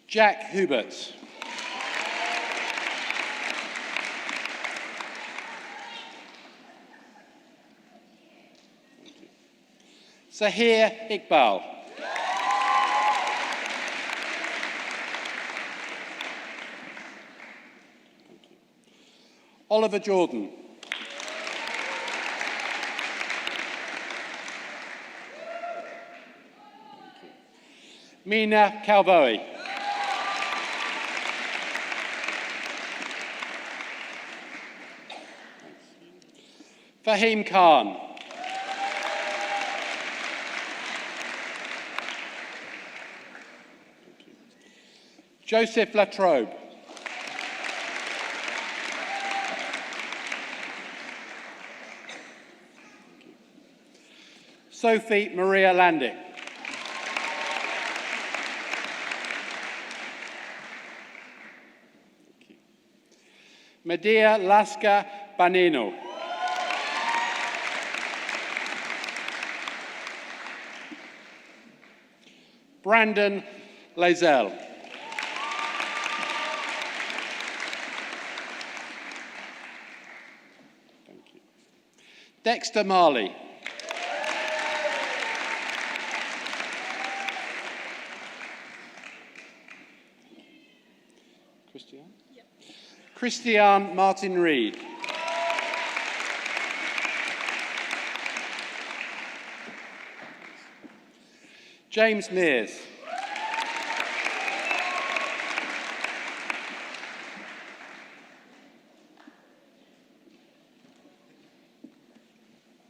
Jack Hubert. Zahir Iqbal. Oliver Jordan. Mina Calvoy. Fahim Khan. Joseph Latrobe. Sophie Maria Landick. Medea Laska Banino. Brandon Lazelle. Thank you. Dexter Marley. Christian? Yep. Christian Martin Reed. James Mears.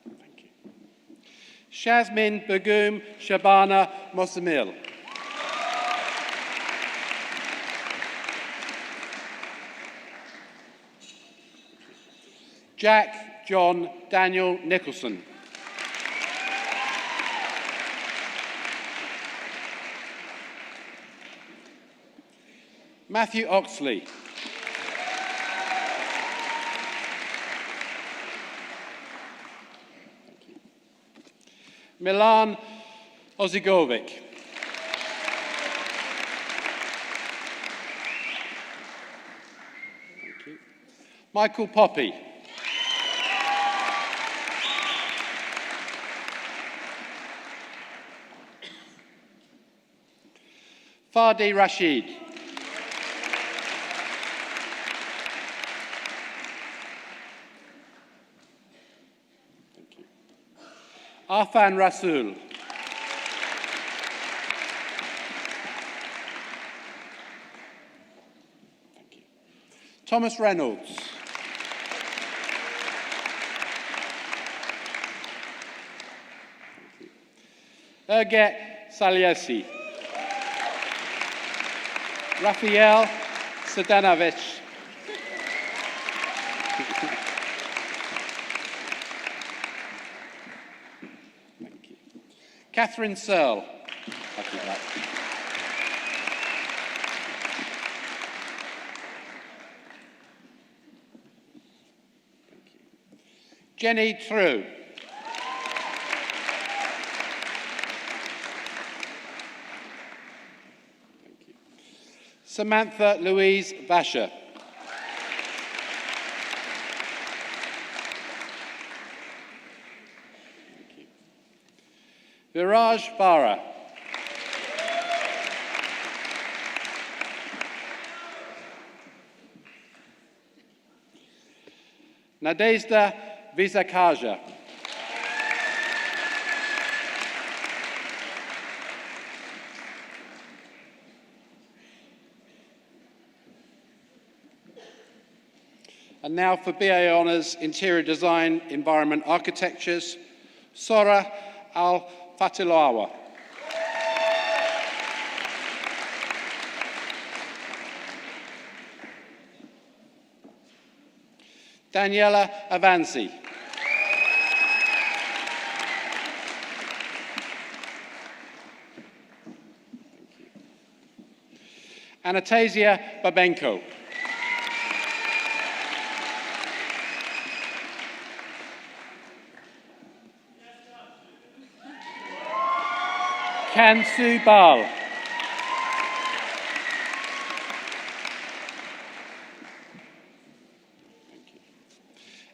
Thank you. Shazmin Bagum Shabana Mosamil. Jack John Daniel Nicholson. Matthew Oxley. Milan Ozigovic. Thank you. Michael Poppy. Fadi Rashid. Thank you. Arfan Rasul. Thank you. Thomas Reynolds. Erget Saliesi. Rafael Sedanovic. Thank you. Catherine Searle. Thank you. Jenny True. Samantha Louise Vasher. Viraj Bara. Nadezhda Vizakaja. And now for BA Honours, Interior Design, Environment Architectures, Sora Al-Fatilawa. Daniela Avanzi. Anastasia Babenko. Kansu Bal.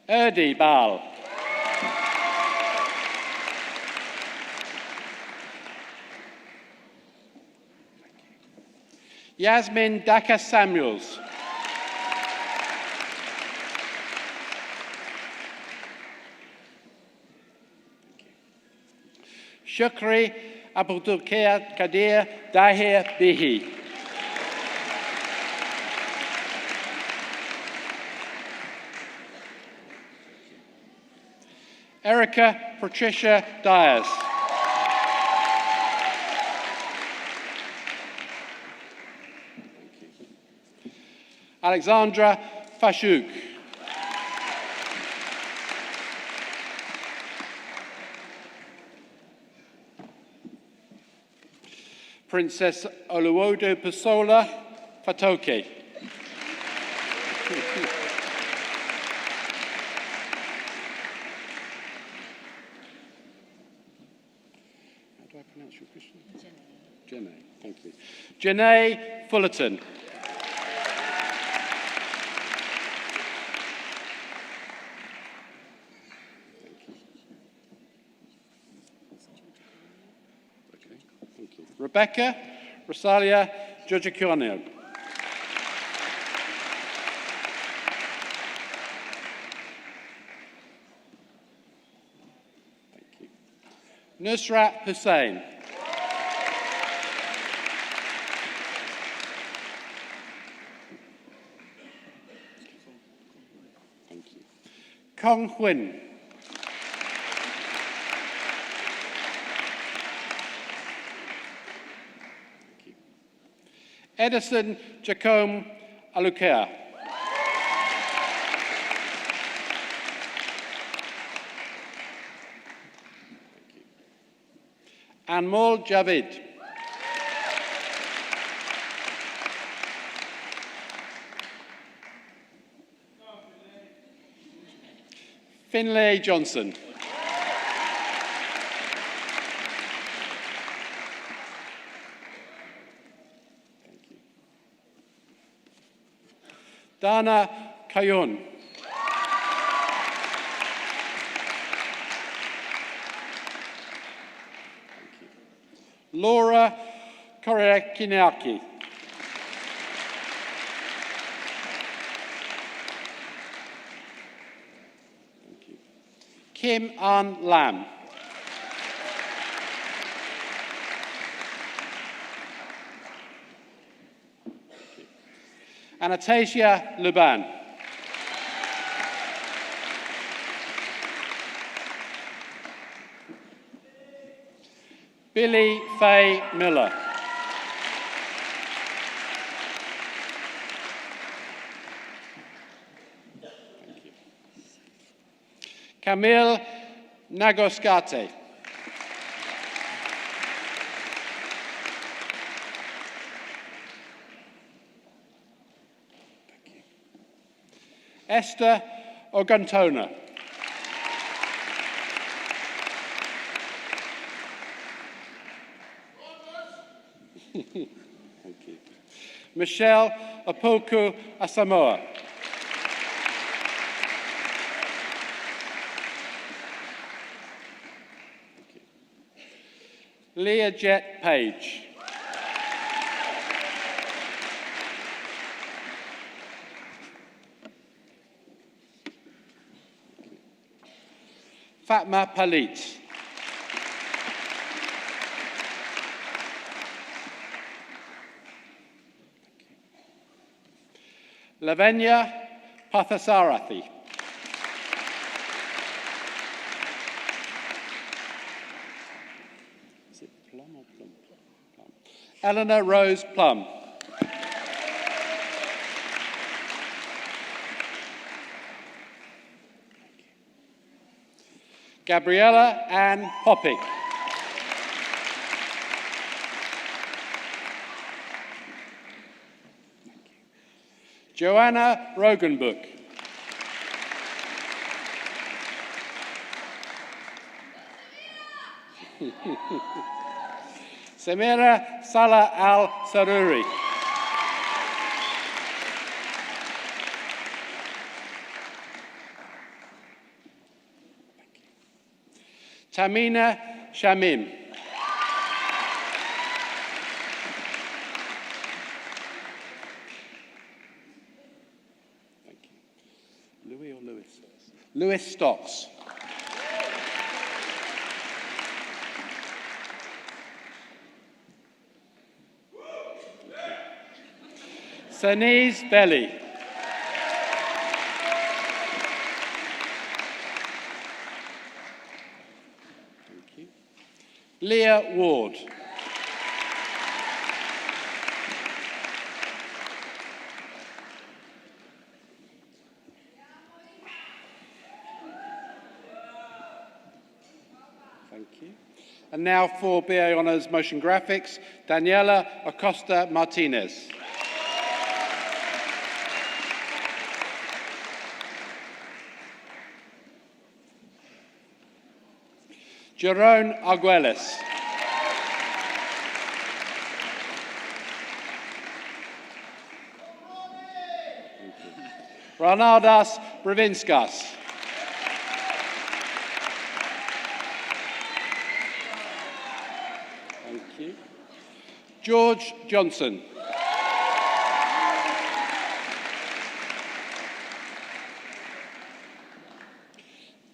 Erdi Bal. Yasmin Daka Samuels. Shukri Abdulkadir Kadir Dahir Bihi. Erica Patricia Dias. Alexandra Fashuk. Princess Oluwodo Pasola Fatoke. How do I pronounce your Christian? Jenny. Thank you. Janae Fullerton. Thank you. Rebecca Rosalia Giorgicchionio. Thank you. Nusrat Hussain. Thank you. Kong Huyn. Edison Jacome Alukea. Anmol Javid. Finlay Johnson. Dana Kayun. Laura Korekinaki. Kim An Lam. Anastasia Luban. Billy Faye Miller. Camille Nagoskate. Esther Ogantona. Thank you. Michelle Opoku Asamoah. Leah Jet Page. Fatma Palit. Lavenia Parthasarathi. Is it Plum or Plum? Plum. Eleanor Rose Plum. Gabriella Ann Popping. Joanna Rogenbook. Samira Salah Al-Saruri. Tamina Shamim. Thank you. Louis or Lewis? Lewis Stocks. Sanise Belli. Thank you. Leah Ward. Thank you. And now for BA Honours Motion Graphics, Daniela Acosta Martinez. Jerome Arguelles. Ronaldas Bravinskas. Thank you. George Johnson.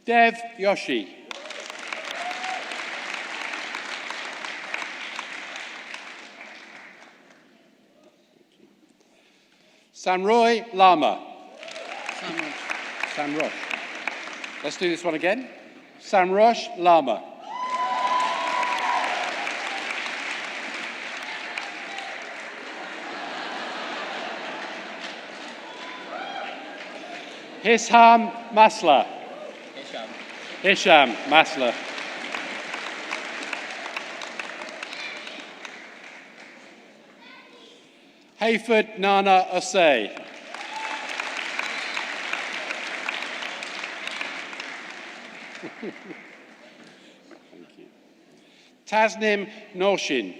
Dev Yoshi. Sanroy Lama. Sanrosh. Let's do this one again. Sanrosh Lama. Hisham Masla. Hisham Masla. Hayford Nana Osei. Thank you. Tasnim Norshin.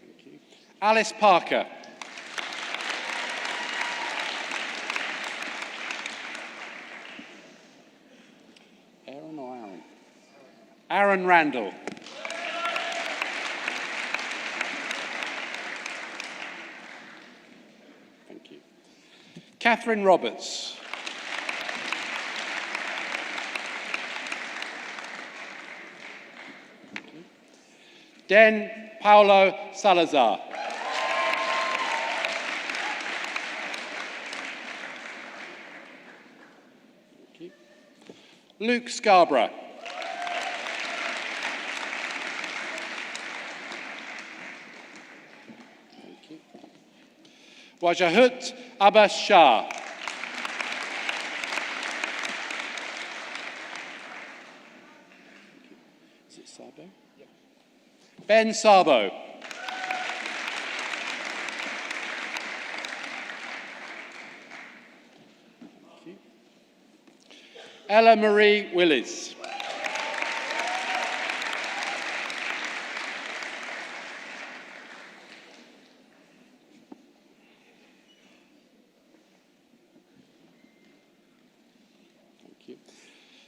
Thank you. Alice Parker. Aaron or Aaron? Aaron Randall. Thank you. Catherine Roberts. Thank you. Den Paulo Salazar. Thank you. Luke Scarborough. Wajahut Abbas Shah. Is it Sabo? Yeah. Ben Sabo. Thank you. Ella Marie Willis.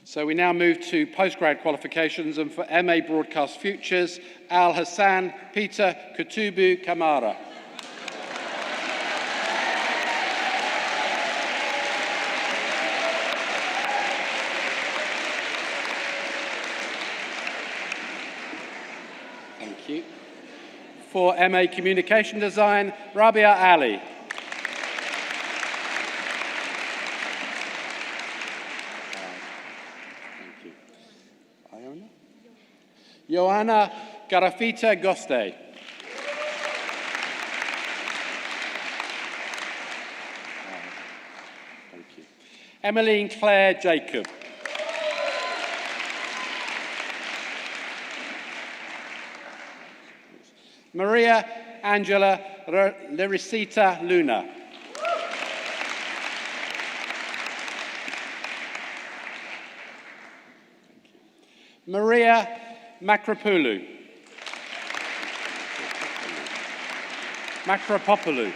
So we now move to postgrad qualifications, and for MA Broadcast Futures, Al Hassan Peter Kutubu Kamara. Thank you. For MA Communication Design, Rabia Ali. Thank you. Iona? Joanna Garafita Goste. Thank you. Emmeline Claire Jacob. Maria Angela Laricita Luna. Maria Makropoulou. Makropopoulou.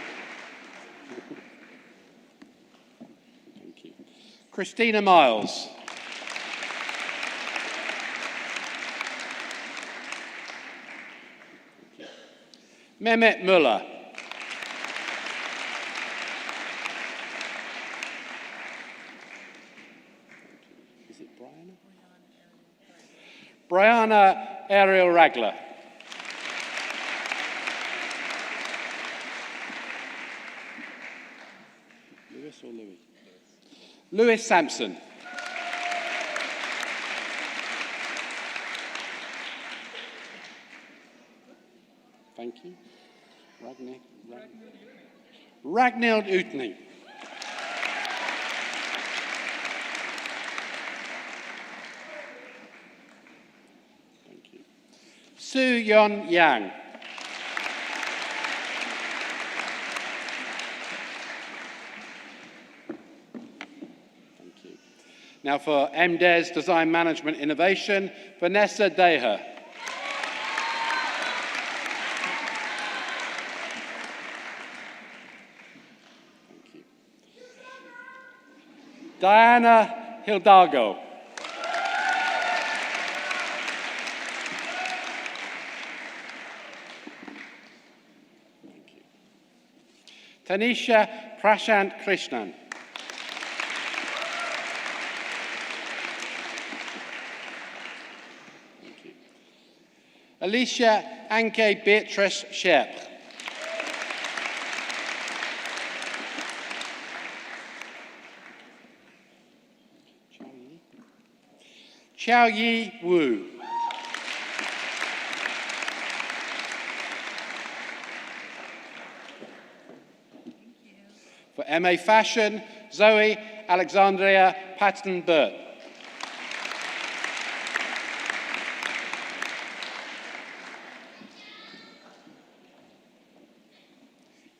Thank you. Christina Miles. Mehmet Muller. Is it Brianna? Brianna Ariel Ragler. Lewis or Louis? Lewis Sampson. Thank you. Ragnhild Utni. Thank you. Su Yon Yang. Thank you. Now for MDes Design Management Innovation, Vanessa Deha. Diana Hidalgo. Thank you. Tanisha Prashant Krishnan. Thank you. Alicia Anke Beatrice Sherp. Xiao Yi Wu. For MA Fashion, Zoe Alexandria Patton-Burt.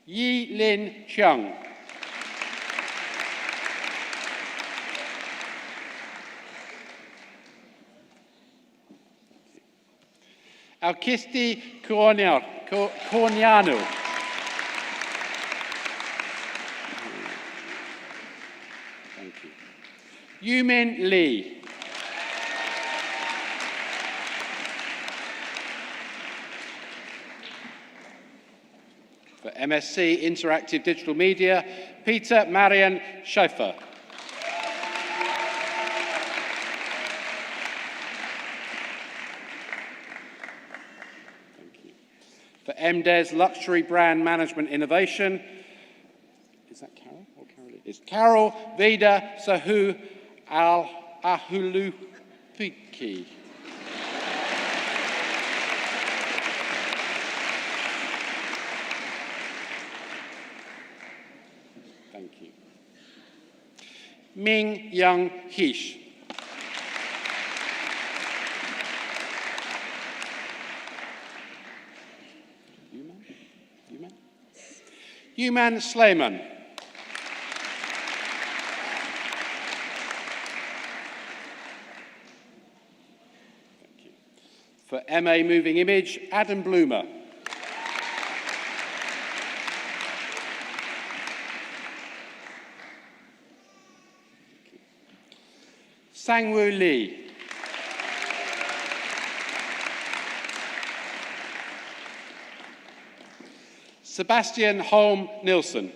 Yi Lin Chung. Alkisti Corniano. Thank you. Yumin Lee. For MSc Interactive Digital Media, Peter Marian Schaefer. For MDes Luxury Brand Management Innovation, is that Carol or Caroline? It's Carol Vida Sahu Al-Ahulupiki. Thank you. Ming Young Hish. Yuman Slayman. Thank you. For MA Moving Image, Adam Bloomer. Sangwoo Lee. Sebastian Holm Nielsen.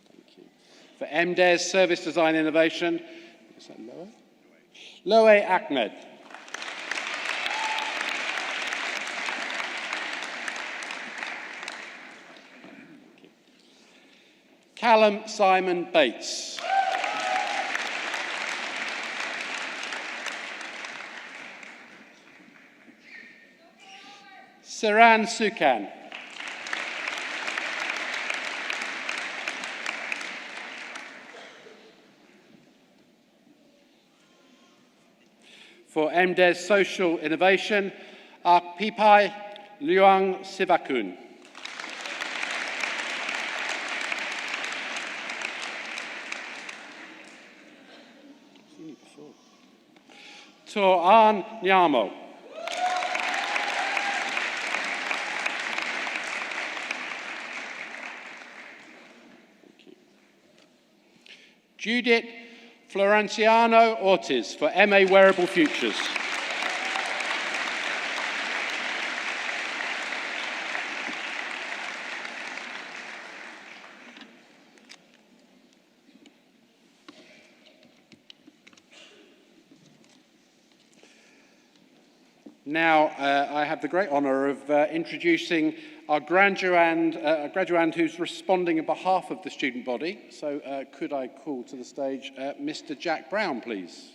Thank you. For MDes Service Design Innovation, is that lower? Loe Ahmed. Callum Simon Bates. Saran Sukan. For MDes Social Innovation, Pipai Luang Sivakun. To'an Nyamo. Judith Florenciano Ortiz for MA Wearable Futures. Now, I have the great honour of introducing our graduand who's responding on behalf of the student body. So could I call to the stage Mr. Jack Brown, please?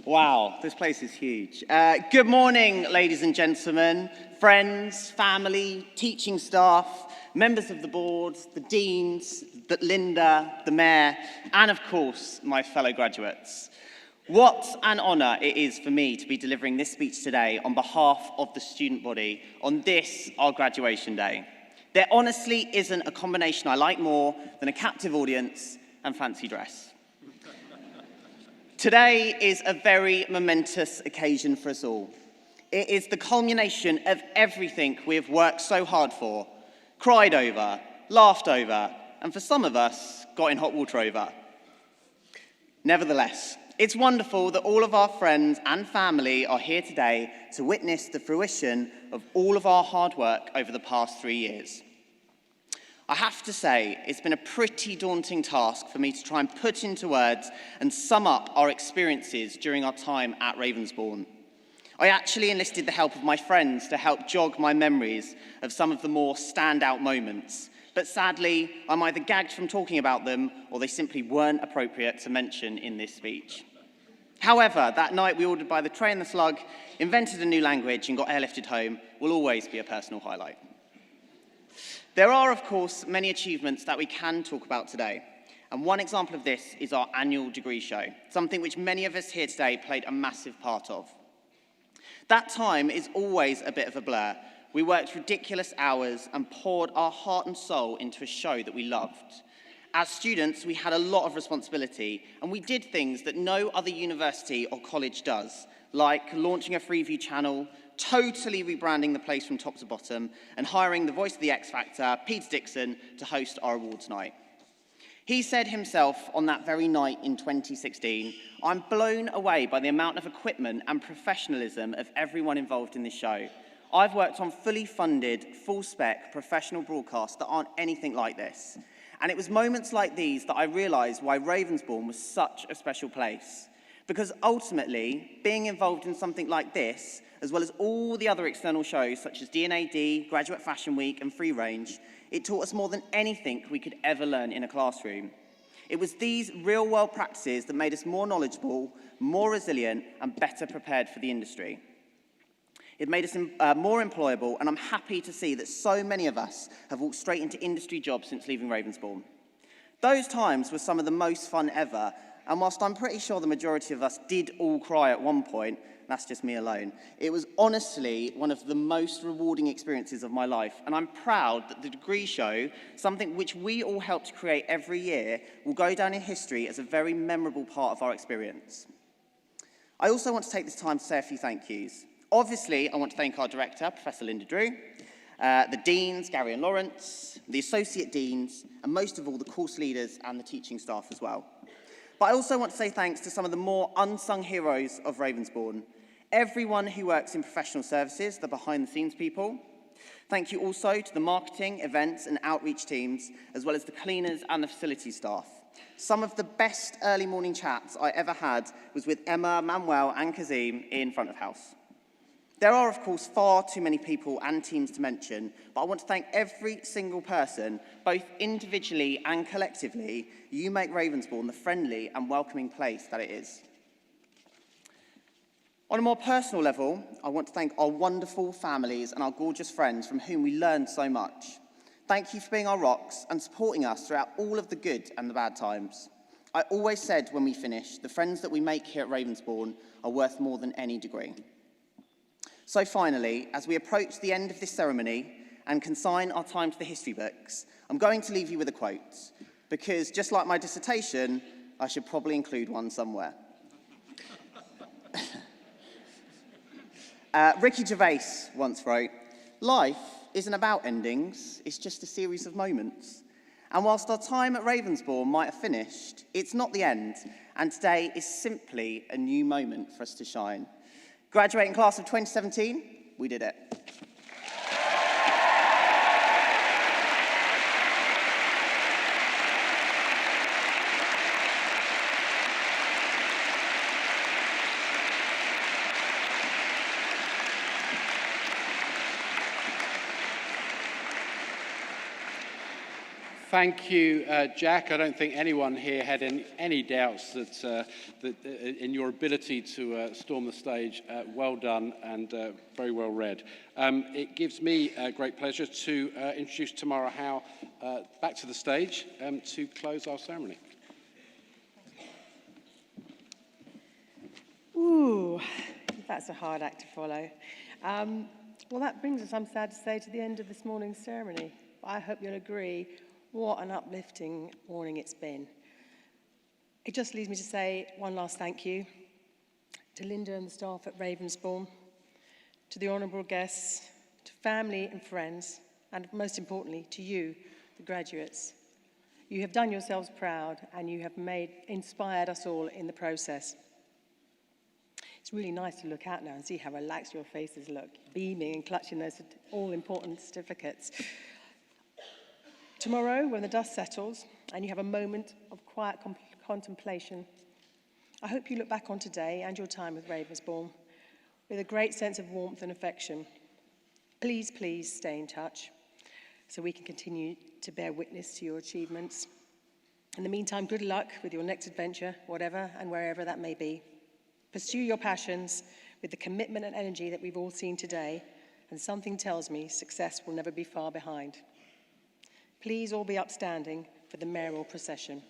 Wow, this place is huge. Good morning, ladies and gentlemen, friends, family, teaching staff, members of the board, the deans, Linda, the mayor, and of course, my fellow graduates. What an honour it is for me to be delivering this speech today on behalf of the student body on this, our graduation day. There honestly isn't a combination I like more than a captive audience and fancy dress. Today is a very momentous occasion for us all. It is the culmination of everything we have worked so hard for, cried over, laughed over, and for some of us, got in hot water over. Nevertheless, it's wonderful that all of our friends and family are here today to witness the fruition of all of our hard work over the past 3 years. I have to say, it's been a pretty daunting task for me to try and put into words and sum up our experiences during our time at Ravensbourne. I actually enlisted the help of my friends to help jog my memories of some of the more standout moments, but sadly, I'm either gagged from talking about them or they simply weren't appropriate to mention in this speech. However, that night we ordered by the Tray and the Slug, invented a new language and got airlifted home will always be a personal highlight. There are, of course, many achievements that we can talk about today, and one example of this is our annual degree show, something which many of us here today played a massive part of. That time is always a bit of a blur. We worked ridiculous hours and poured our heart and soul into a show that we loved. As students, we had a lot of responsibility, and we did things that no other university or college does, like launching a Freeview channel, totally rebranding the place from top to bottom, and hiring the voice of the X Factor, Pete Dixon, to host our awards night. He said himself on that very night in 2016, "I'm blown away by the amount of equipment and professionalism of everyone involved in this show. I've worked on fully funded, full-spec professional broadcasts that aren't anything like this. And it was moments like these that I realised why Ravensbourne was such a special place. Because ultimately, being involved in something like this, as well as all the other external shows such as D&AD, Graduate Fashion Week and Free Range, it taught us more than anything we could ever learn in a classroom. It was these real-world practices that made us more knowledgeable, more resilient, and better prepared for the industry. It made us more employable, and I'm happy to see that so many of us have walked straight into industry jobs since leaving Ravensbourne. Those times were some of the most fun ever, and whilst I'm pretty sure the majority of us did all cry at one point, that's just me alone, it was honestly one of the most rewarding experiences of my life, and I'm proud that the degree show, something which we all help to create every year, will go down in history as a very memorable part of our experience. I also want to take this time to say a few thank yous. Obviously, I want to thank our director, Professor Linda Drew, the deans, Gary and Lawrence, the associate deans, and most of all, the course leaders and the teaching staff as well. But I also want to say thanks to some of the more unsung heroes of Ravensbourne. everyone who works in professional services, the behind-the-scenes people. Thank you also to the marketing, events and outreach teams, as well as the cleaners and the facilities staff. Some of the best early morning chats I ever had was with Emma, Manuel and Kazim in front of house. There are, of course, far too many people and teams to mention, but I want to thank every single person, both individually and collectively. You make Ravensbourne the friendly and welcoming place that it is. On a more personal level, I want to thank our wonderful families and our gorgeous friends from whom we learned so much. Thank you for being our rocks and supporting us throughout all of the good and the bad times. I always said when we finish, the friends that we make here at Ravensbourne are worth more than any degree. So finally, as we approach the end of this ceremony and consign our time to the history books, I'm going to leave you with a quote, because just like my dissertation, I should probably include one somewhere. Ricky Gervais once wrote, "Life isn't about endings, it's just a series of moments. And whilst our time at Ravensbourne might have finished, it's not the end, and today is simply a new moment for us to shine." Graduating class of 2017, we did it. Thank you, Jack. I don't think anyone here had any doubts that in your ability to storm the stage. Well done and very well read. It gives me great pleasure to introduce Tamara Howe back to the stage to close our ceremony. Ooh, that's a hard act to follow. Well, that brings us, I'm sad to say, to the end of this morning's ceremony. I hope you'll agree what an uplifting morning it's been. It just leaves me to say one last thank you to Linda and the staff at Ravensbourne, to the honourable guests, to family and friends, and most importantly, to you, the graduates. You have done yourselves proud and you have inspired us all in the process. It's really nice to look out now and see how relaxed your faces look, beaming and clutching those all-important certificates. Tomorrow, when the dust settles and you have a moment of quiet contemplation, I hope you look back on today and your time with Ravensbourne with a great sense of warmth and affection. Please, please stay in touch so we can continue to bear witness to your achievements. In the meantime, good luck with your next adventure, whatever and wherever that may be. Pursue your passions with the commitment and energy that we've all seen today, and something tells me success will never be far behind. Please all be upstanding for the mayoral procession.